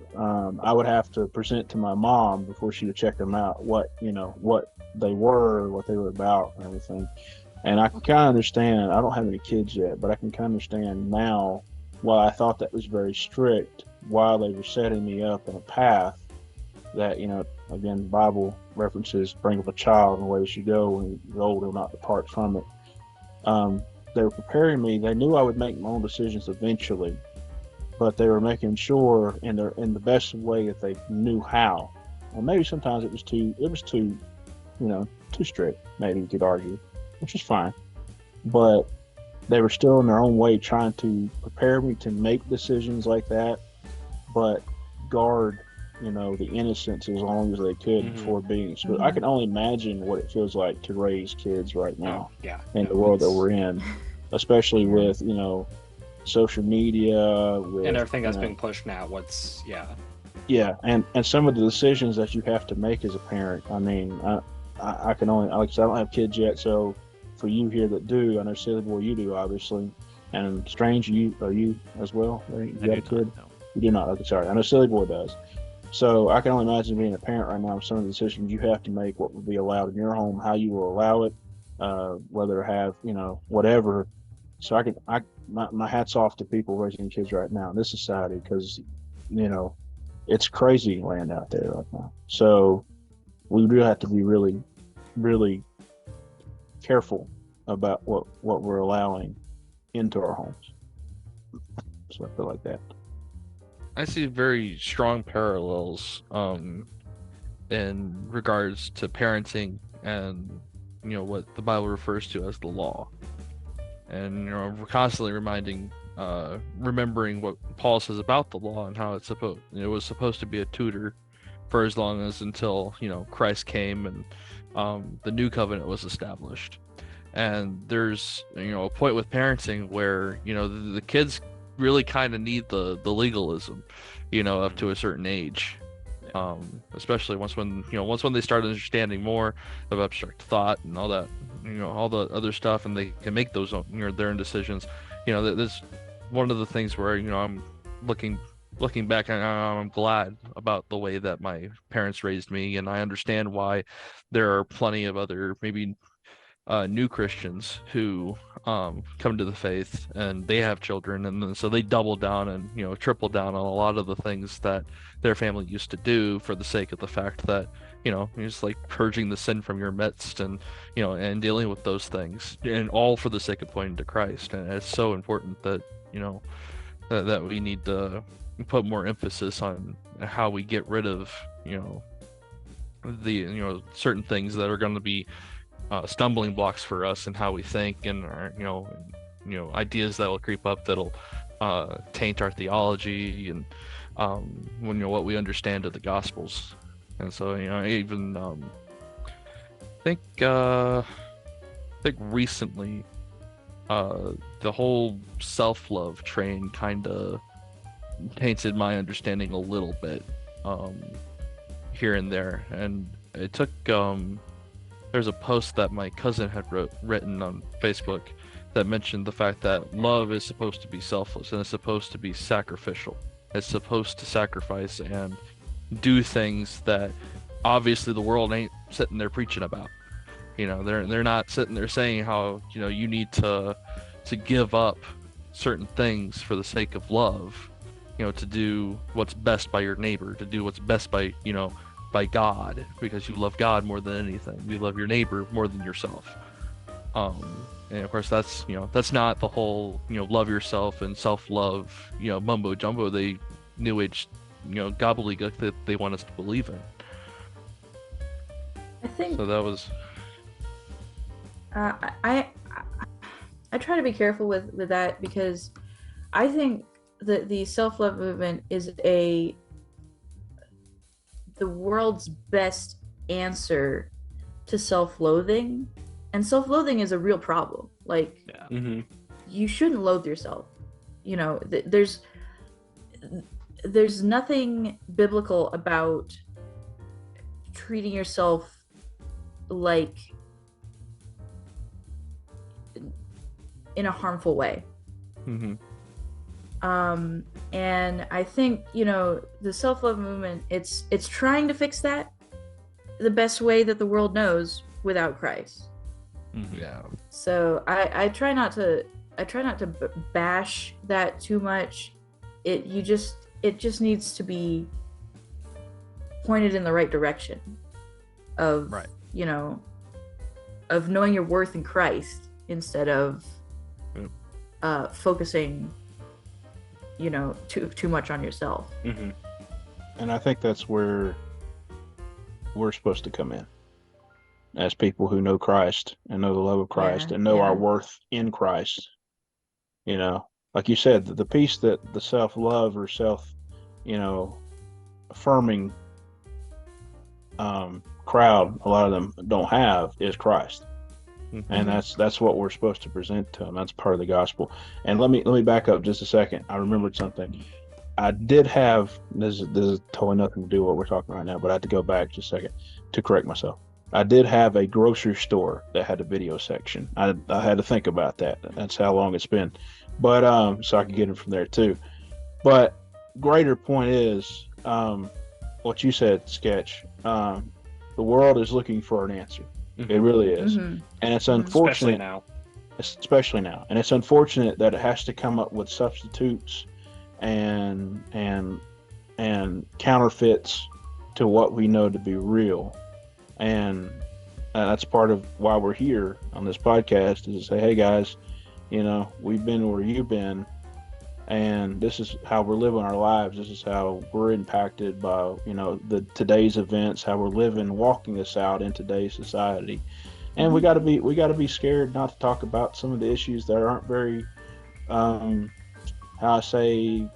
S4: I would have to present to my mom before she would check them out what they were, what they were about, and everything. And I can kind of understand. I don't have any kids yet, but I can kind of understand now why I thought that was very strict, while they were setting me up in a path that, again, the Bible references bring up a child in the way they should go, and the old will not depart from it. They were preparing me. They knew I would make my own decisions eventually, but they were making sure in the best way that they knew how. And maybe sometimes it was too strict. Maybe you could argue, which is fine. But they were still in their own way trying to prepare me to make decisions like that, but guard, the innocence as long as they could before being. So I can only imagine what it feels like to raise kids right now in the world that we're in, especially with, social media with,
S2: and everything that's being pushed now.
S4: Yeah, and some of the decisions that you have to make as a parent. I mean, I can only, like I said, I don't have kids yet, so for you here that do, I know SillyBoy, you do, obviously, and Strange, are you as well? You got a kid?
S5: No.
S4: You do not. Okay, sorry. I know SillyBoy does. So I can only imagine being a parent right now. Some of the decisions you have to make, what will be allowed in your home, how you will allow it, whether to have, whatever. So my hat's off to people raising kids right now in this society, because, It's crazy land out there right now. So we do have to be really, really careful about what we're allowing into our homes. So I feel like that.
S6: I see very strong parallels in regards to parenting and what the Bible refers to as the law. And we're constantly remembering what Paul says about the law and how it was supposed to be a tutor for as long as until Christ came and the new covenant was established. And there's a point with parenting where the kids really kind of need the legalism up to a certain age, especially once when they start understanding more of abstract thought and all that, all the other stuff, and they can make those their own decisions. That's one of the things where I'm looking back, and I'm glad about the way that my parents raised me, and I understand why there are plenty of other maybe new Christians who come to the faith and they have children, and then so they double down and triple down on a lot of the things that their family used to do for the sake of the fact that you're just like purging the sin from your midst, and and dealing with those things, and all for the sake of pointing to Christ. And it's so important that that we need to put more emphasis on how we get rid of the certain things that are going to be stumbling blocks for us and how we think, and our, ideas that will creep up that'll taint our theology and what we understand of the Gospels. And so even I think recently the whole self-love train kind of tainted my understanding a little bit here and there, and it took there's a post that my cousin had written on Facebook that mentioned the fact that love is supposed to be selfless and it's supposed to be sacrificial. It's supposed to sacrifice and do things that obviously the world ain't sitting there preaching about. They're not sitting there saying how you need to give up certain things for the sake of love, to do what's best by your neighbor, to do what's best by by God, because you love God more than anything. You love your neighbor more than yourself. And of course that's not the whole love yourself and self-love mumbo jumbo they new age gobbledygook that they want us to believe in.
S3: I think
S6: So that was
S3: I try to be careful with that, because I think that the self-love movement is the world's best answer to self-loathing, and self-loathing is a real problem. Like, you shouldn't loathe yourself. There's nothing biblical about treating yourself like in a harmful way. And I think the self-love movement, it's trying to fix that the best way that the world knows without Christ.
S6: Yeah.
S3: So I try not to bash that too much. It just needs to be pointed in the right direction of
S5: Right.
S3: Of knowing your worth in Christ instead of focusing too much on yourself.
S4: And I think that's where we're supposed to come in as people who know Christ and know the love of Christ and know our worth in Christ. Like you said, the piece that the self-love or affirming crowd, a lot of them don't have, is Christ. And that's what we're supposed to present to them. That's part of the gospel. And let me back up just a second. I remembered something. I did have this is totally nothing to do with what we're talking right now, but I had to go back just a second to correct myself. I did have a grocery store that had a video section. I had to think about that. That's how long it's been. But so I could get it from there too. But greater point is what you said, Sketch. The world is looking for an answer. It really is. And it's unfortunate especially now. And it's unfortunate that it has to come up with substitutes and and counterfeits to what we know to be real. And that's part of why we're here on this podcast, is to say, hey guys, we've been where you've been, and this is how we're living our lives. This is how we're impacted by the today's events, how we're living, walking this out in today's society. And we got to be scared not to talk about some of the issues that aren't very how I say,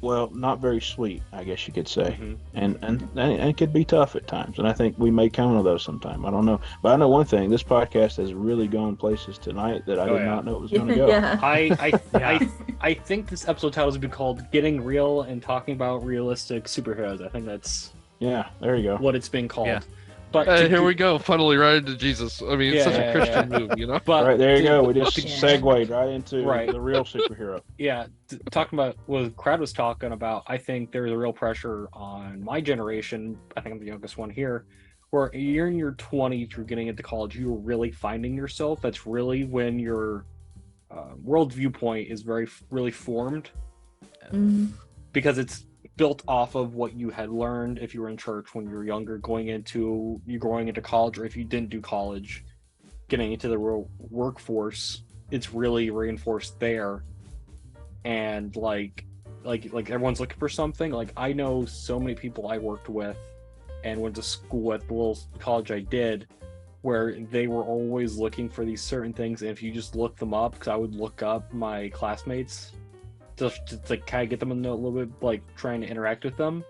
S4: well, not very sweet, I guess you could say. And it could be tough at times, and I think we may come to those sometime. I don't know, but I know one thing: this podcast has really gone places tonight that I did not know it was going to go.
S3: Yeah.
S2: I think this episode title would be called "Getting Real and Talking About Realistic Superheroes." I think that's
S4: there you go.
S2: what it's been called.
S5: Yeah.
S2: But
S6: here we go, funnily right into Jesus. I mean, it's such a Christian move,
S2: But
S4: right there you go. We just segued right into the real superhero.
S2: Yeah, talking about what Crad was talking about, I think there's a real pressure on my generation. I think I'm the youngest one here, where you're in your 20s, you're getting into college, you're really finding yourself. That's really when your world viewpoint is really formed, because it's built off of what you had learned if you were in church when you were younger, growing into college, or if you didn't do college, getting into the real workforce. It's really reinforced there. And like everyone's looking for something. Like, I know so many people I worked with and went to school with, the little college I did, where they were always looking for these certain things. And if you just look them up, because I would look up my classmates just to like kind of get them to know a little bit, like trying to interact with them,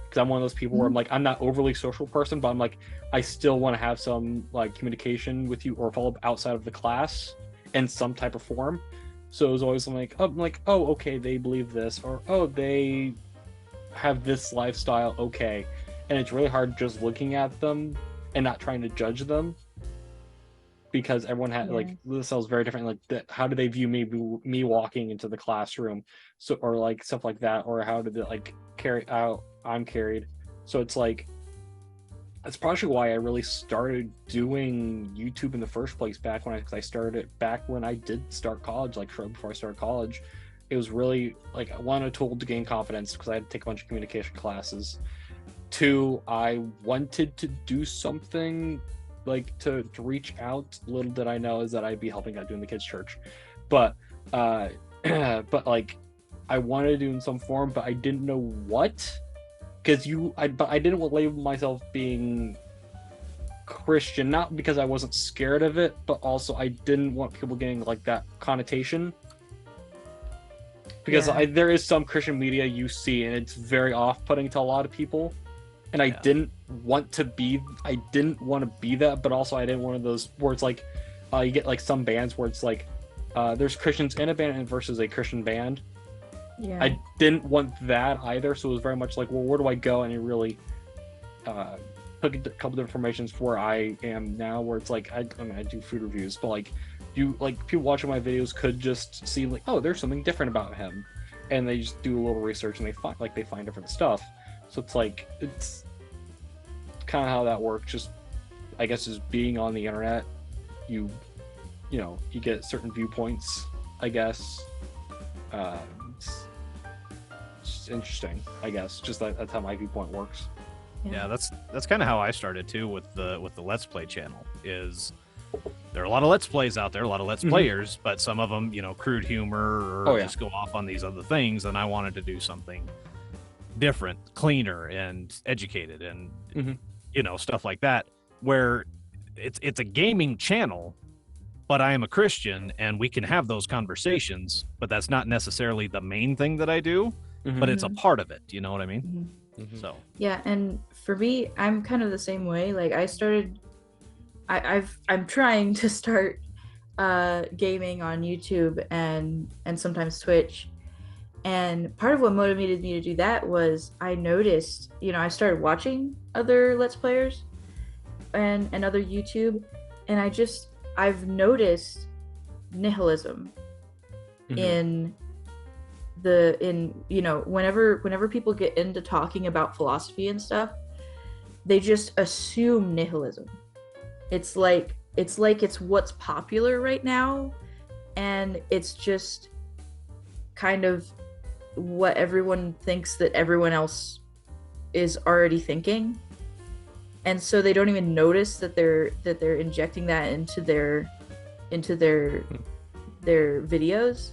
S2: because I'm one of those people where I'm like, I'm not overly social person, but I'm like, I still want to have some like communication with you or follow up outside of the class in some type of form. So it was always like, oh, okay, they believe this, or oh, they have this lifestyle, okay. And it's really hard just looking at them and not trying to judge them, because everyone had like, this sounds very different. Like, how do they view me walking into the classroom, so, or like stuff like that, or how did it like carry out I'm carried. So it's like, that's partially why I really started doing YouTube in the first place back when I started it back when I did start college, like shortly before I started college. It was really like, I wanted a tool to gain confidence because I had to take a bunch of communication classes. Two, I wanted to do something like to reach out. Little did I know is that I'd be helping out doing the kids' church, but but like, I wanted to do in some form, but I didn't know what. Because I didn't want to label myself being Christian, not because I wasn't scared of it, but also I didn't want people getting like that connotation. Because there is some Christian media you see, and it's very off-putting to a lot of people. And I didn't want to be that, but also I didn't want those where it's like, you get like some bands where it's like, there's Christians in a band versus a Christian band. Yeah. I didn't want that either, so it was very much like, well, where do I go? And it really took a couple different formations for where I am now, where it's like, I mean, I do food reviews, but like, people watching my videos could just see like, oh, there's something different about him, and they just do a little research and they find different stuff. So it's like, it's kind of how that works. Just, I guess, is being on the internet, you get certain viewpoints, I guess. It's interesting, I guess. Just that's how my viewpoint works.
S5: Yeah, that's kind of how I started too with the Let's Play channel. Is there are a lot of Let's Plays out there, a lot of Let's Players, but some of them, crude humor or just go off on these other things, and I wanted to do something different, cleaner, and educated, and stuff like that, where it's a gaming channel, but I am a Christian, and we can have those conversations, but that's not necessarily the main thing that I do, but it's a part of it. You know what I mean? So
S3: yeah, and for me, I'm kind of the same way. Like, I'm trying to start gaming on YouTube and sometimes Twitch. And part of what motivated me to do that was I noticed, I started watching other Let's Players and other YouTube, and I've noticed nihilism whenever people get into talking about philosophy and stuff, they just assume nihilism. It's like it's what's popular right now, and it's just kind of what everyone thinks that everyone else is already thinking, and so they don't even notice that they're injecting that into their videos.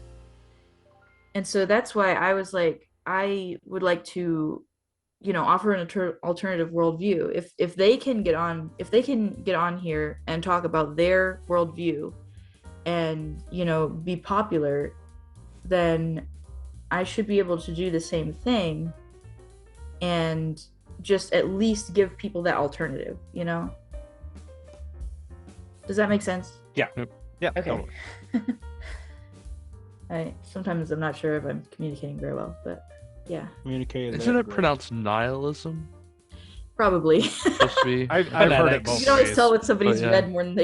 S3: And so that's why I was like, I would like to, offer an alternative worldview. If they can get on here and talk about their worldview and be popular, then I should be able to do the same thing and just at least give people that alternative. Does that make sense?
S2: Yeah.
S5: Yeah.
S3: Okay.
S5: Totally.
S3: Sometimes I'm not sure if I'm communicating very well, but yeah,
S4: Communicating.
S6: Isn't it pronounced nihilism?
S3: probably.
S6: Supposed to be.
S5: I've heard it
S2: Phonetics.
S5: both
S3: You can always
S5: ways.
S3: tell when somebody's
S6: Oh, yeah.
S3: read more than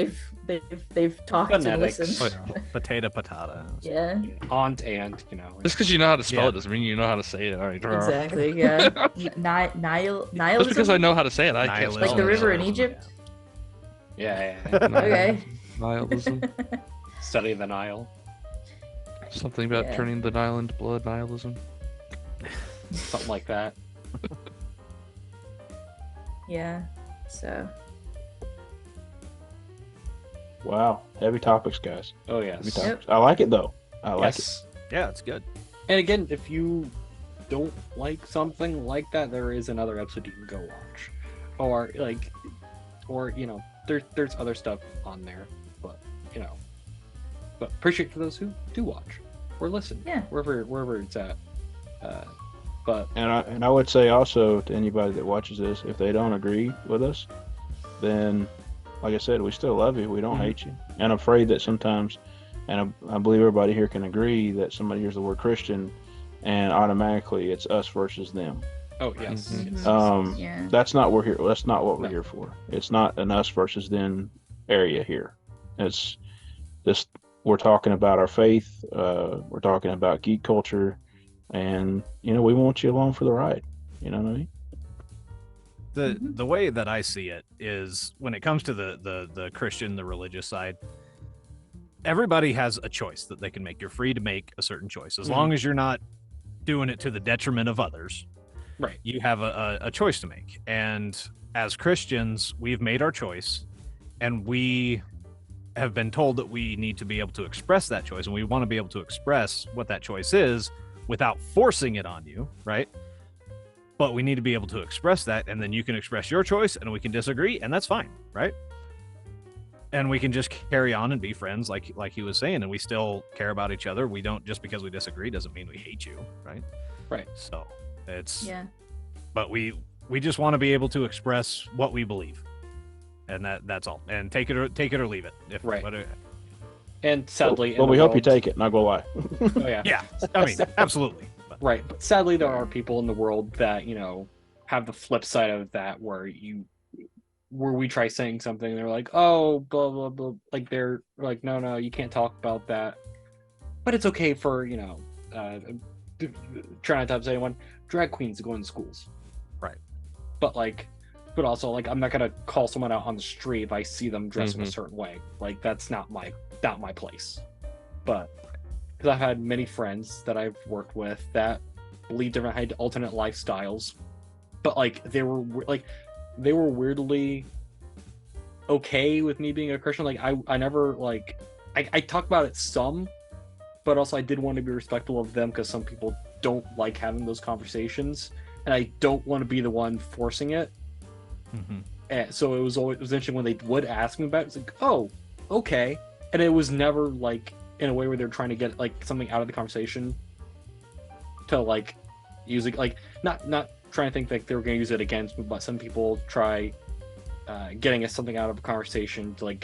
S3: they've talked and
S2: Phonetics.
S3: listened.
S5: Oh, yeah. Potato, patata.
S3: Yeah,
S2: Aunt,
S6: Just because you know how to spell
S5: Yeah.
S6: it doesn't mean you know how to say it. All right.
S3: exactly. Yeah, nihilism.
S6: Just because I know how to say it, I can't
S5: Nihilism.
S6: spell
S3: Like the
S6: it.
S3: river in
S5: Yeah.
S3: Egypt.
S2: Yeah.
S3: Okay.
S6: Nihilism.
S2: Study the Nile.
S6: Something about
S3: Yeah.
S6: turning the Nile into blood. Nihilism.
S2: Something like that.
S3: Yeah. So
S4: Wow, heavy topics, guys.
S2: Oh
S4: Heavy
S2: yes.
S4: topics. I like it though. I like it.
S2: Yes.
S5: Yeah, it's good.
S2: And again, if you don't like something like that, there is another episode you can go watch, or there's other stuff on there, but but appreciate for those who do watch or listen,
S3: Yeah.
S2: wherever it's at. But
S4: And I would say also to anybody that watches this, if they don't agree with us, then like I said, we still love you. We don't
S2: Mhm.
S4: hate you. And I'm afraid that sometimes, and I believe everybody here can agree that somebody hears the word Christian, and automatically it's us versus them.
S2: oh yes,
S6: Mhm.
S2: yes.
S3: yeah.
S4: That's not what That's not what we're
S2: No.
S4: here for. It's not an us versus them area here. It's just we're talking about our faith. We're talking about geek culture, and we want you along for the ride. You know what I mean?
S5: The way that I see it is when it comes to the Christian, the religious side, everybody has a choice that they can make. You're free to make a certain choice as
S2: Mhm.
S5: long as you're not doing it to the detriment of others.
S2: Right.
S5: You have a choice to make. And as Christians, we've made our choice, and we have been told that we need to be able to express that choice, and we want to be able to express what that choice is without forcing it on you, right? But we need to be able to express that, and then you can express your choice, and we can disagree, and that's fine, right? And we can just carry on and be friends, like he was saying, and we still care about each other. We don't, just because we disagree doesn't mean we hate you, right?
S2: Right.
S5: So it's
S3: Yeah.
S5: but we just want to be able to express what we believe, and that's all. And take it or leave it. If
S2: Right.
S5: whatever-
S2: And sadly,
S4: But
S2: in
S4: we
S2: the
S4: hope you
S2: world-
S4: take it. Not gonna lie.
S2: Oh yeah.
S5: yeah, I mean, absolutely. But,
S2: Right, but sadly there are people in the world that have the flip side of that, where we try saying something and they're like, oh, blah blah blah, like they're like, no, you can't talk about that, but it's okay for trying not to upset anyone, drag queens to go in schools,
S5: Right.
S2: but also I'm not gonna call someone out on the street if I see them dressed in a
S6: Mhm.
S2: certain way. Like that's not my place. But because I've had many friends that I've worked with that believe different, had alternate lifestyles, but they were weirdly okay with me being a Christian. Like I never I talk about it some, but also I did want to be respectful of them because some people don't like having those conversations, and I don't want to be the one forcing it.
S5: Mhm.
S2: And so it was interesting when they would ask me about it. It's like, oh, okay, and it was never in a way where they're trying to get something out of the conversation to using not trying to think that they were going to use it against me, but some people try getting something out of a conversation to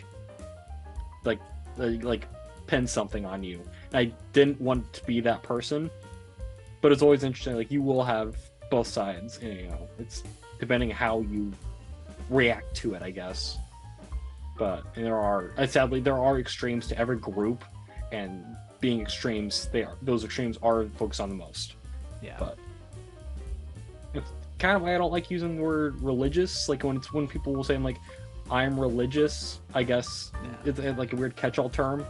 S2: pin something on you. And I didn't want to be that person, but it's always interesting. You will have both sides, and, it's depending how you react to it, I guess. But sadly there are extremes to every group, and being extremes, those extremes are focused on the most.
S5: Yeah.
S2: But it's kind of why I don't like using the word religious. When people will say I'm religious, I guess it's a weird catch-all term.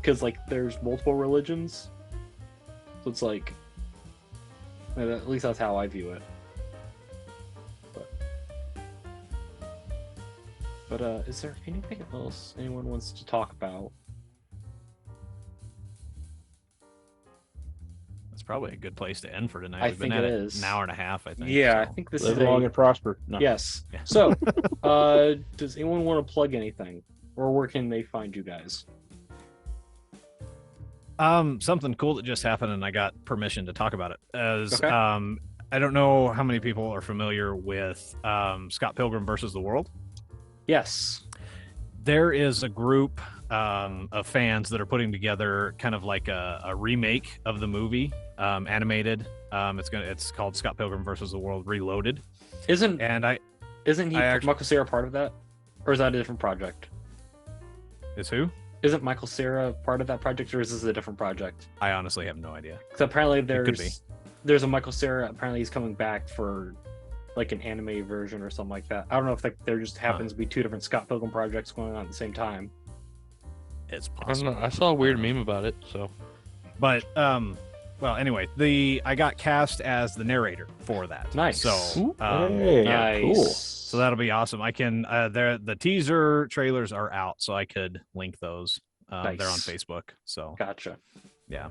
S2: because like there's multiple religions, so it's like at least that's how I view it. But is there anything else anyone wants to talk about?
S5: That's probably a good place to end for tonight.
S2: I
S5: We've been
S2: think
S5: at
S2: it
S5: it
S2: is.
S5: an hour and a half, I think.
S2: Yeah, I
S5: so.
S2: think this
S4: Live
S2: is
S4: long and prosper. No.
S2: yes.
S5: Yeah.
S2: So, does anyone want to plug anything, or where can they find you guys?
S5: Something cool that just happened, and I got permission to talk about it. As
S2: Okay.
S5: I don't know how many people are familiar with Scott Pilgrim versus the World.
S2: Yes.
S5: There is a group of fans that are putting together kind of like a remake of the movie, animated. It's called Scott Pilgrim versus the World Reloaded.
S2: Isn't
S5: And
S2: Michael Cera part of that, or is that a different project?
S5: is who?
S2: Isn't Michael Cera part of that project, or is this a different project?
S5: I honestly have no idea.
S2: Because apparently
S5: could be.
S2: there's a Michael Cera. Apparently he's coming back for like an anime version or something like that. I don't know if there just happens to be two different Scott Pilgrim projects going on at the same time.
S5: It's
S6: I don't
S5: possible.
S6: know. I saw a weird meme about it. So
S5: But well, anyway, I got cast as the narrator for that.
S2: Nice.
S5: So
S4: Hey,
S2: Nice.
S4: cool.
S5: so that'll be awesome. I can the teaser trailers are out, so I could link those. They're on
S2: Nice.
S5: Facebook. So
S2: Gotcha.
S5: yeah.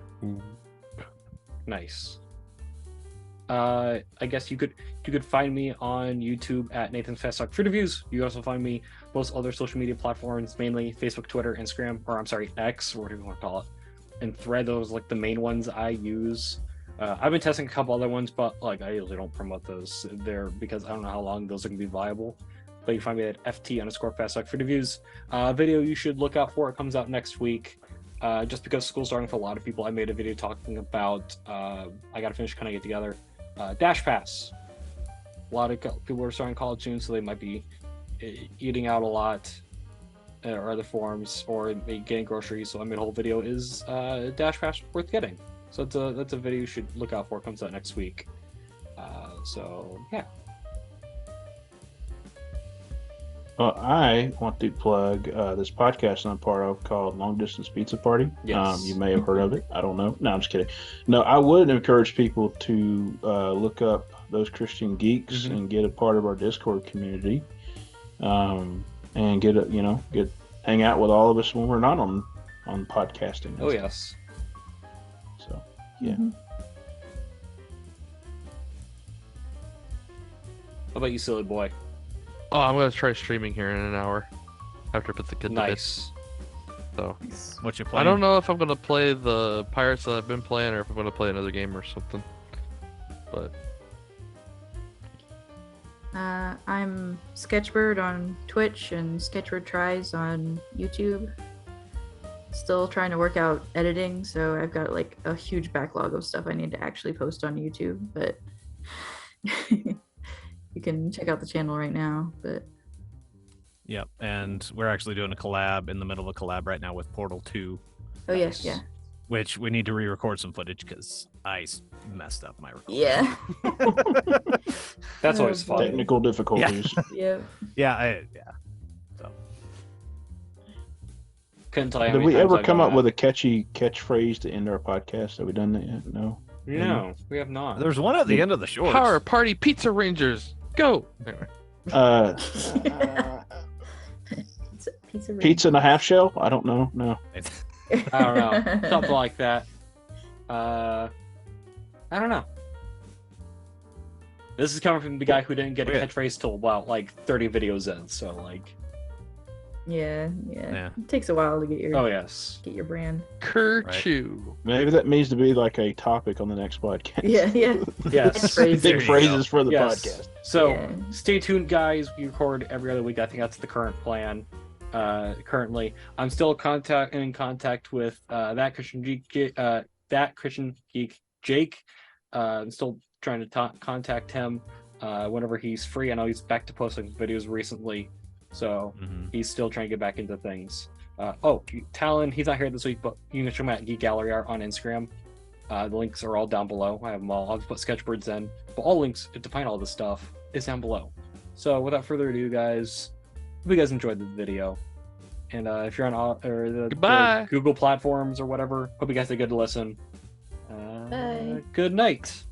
S2: Nice. I guess you could find me on YouTube at Nathan's Fast Talk Food Reviews. You can also find me most other social media platforms, mainly Facebook, Twitter, Instagram, or I'm sorry, X, or whatever you want to call it, and Thread. Those are like the main ones I use. I've been testing a couple other ones, but like I usually don't promote those there because I don't know how long those are gonna be viable. But you can find me at ft_Fast Talk Food Reviews. Video you should look out for. It comes out next week. Just because school's starting for a lot of people, I made a video talking about I gotta finish kind of get together. Dash Pass. A lot of people are starting college soon, so they might be eating out a lot or other forms, or maybe getting groceries. So I made a whole video: is Dash Pass worth getting? So that's a video you should look out for. It comes out next week. So yeah.
S4: Well, I want to plug this podcast I'm part of called Long Distance Pizza Party.
S2: Yes.
S4: You may have heard of it. I don't know. No, I'm just kidding. No, I would encourage people to look up those Christian geeks and get a part of our Discord community, and get hang out with all of us when we're not on podcasting.
S2: Oh yes.
S4: So yeah.
S2: How about you, silly boy?
S6: oh, I'm gonna try streaming here in an hour after I put the kid to bed.
S2: Nice.
S6: So
S5: What you playing?
S6: I don't know if I'm gonna play the Pirates that I've been playing or if I'm gonna play another game or something. But
S3: I'm Sketchbird on Twitch and Sketchbird Tries on YouTube. Still trying to work out editing, so I've got like a huge backlog of stuff I need to actually post on YouTube, but you can check out the channel right now. But
S5: Yep, and we're actually doing a collab in the middle of a collab right now with Portal 2,
S3: oh
S2: Nice.
S3: yeah,
S5: which we need to re-record some footage because I messed up my recording.
S3: yeah,
S2: That's always fun.
S4: Technical difficulties.
S3: yeah.
S5: Yeah, So
S2: Couldn't tell you how
S4: Did
S2: many
S4: we
S2: times
S4: ever
S2: I've
S4: come
S2: done
S4: up with a catchy catchphrase to end our podcast? Have we done that yet? No.
S2: that. No, we have not.
S5: there's one at the end of the shorts.
S6: Power Party Pizza Rangers, go! Anyway.
S4: Uh,
S3: Pizza.
S4: pizza and a half shell? I don't know. No.
S2: I don't know. Something like that. I don't know. This is coming from the guy who didn't get a
S5: Yeah.
S2: catchphrase till about like 30 videos in. So like,
S3: Yeah.
S5: Yeah.
S3: It takes a while to get your
S2: oh yes.
S3: brand.
S6: Kerchoo.
S4: Maybe that needs to be like a topic on the next podcast.
S3: Yeah.
S2: Yes.
S3: Catchphrase.
S5: There you
S4: Big phrases for the
S2: Yes.
S4: podcast.
S2: So
S3: Yeah.
S2: stay tuned, guys. We record every other week. I think that's the current plan. Currently, I'm still in contact with that Christian geek Jake. I'm still trying to contact him whenever he's free. I know he's back to posting videos recently, so he's still trying to get back into things. Talon, he's not here this week, but you can check him out at Geek Gallery Art on Instagram. The links are all down below. I have them all. I'll just put sketchboards in, but all links to find all this stuff is down below. So without further ado, guys, hope you guys enjoyed the video, And if you're on the
S6: Goodbye.
S2: Google platforms or whatever, hope you guys had a good listen.
S3: Bye.
S2: Good night.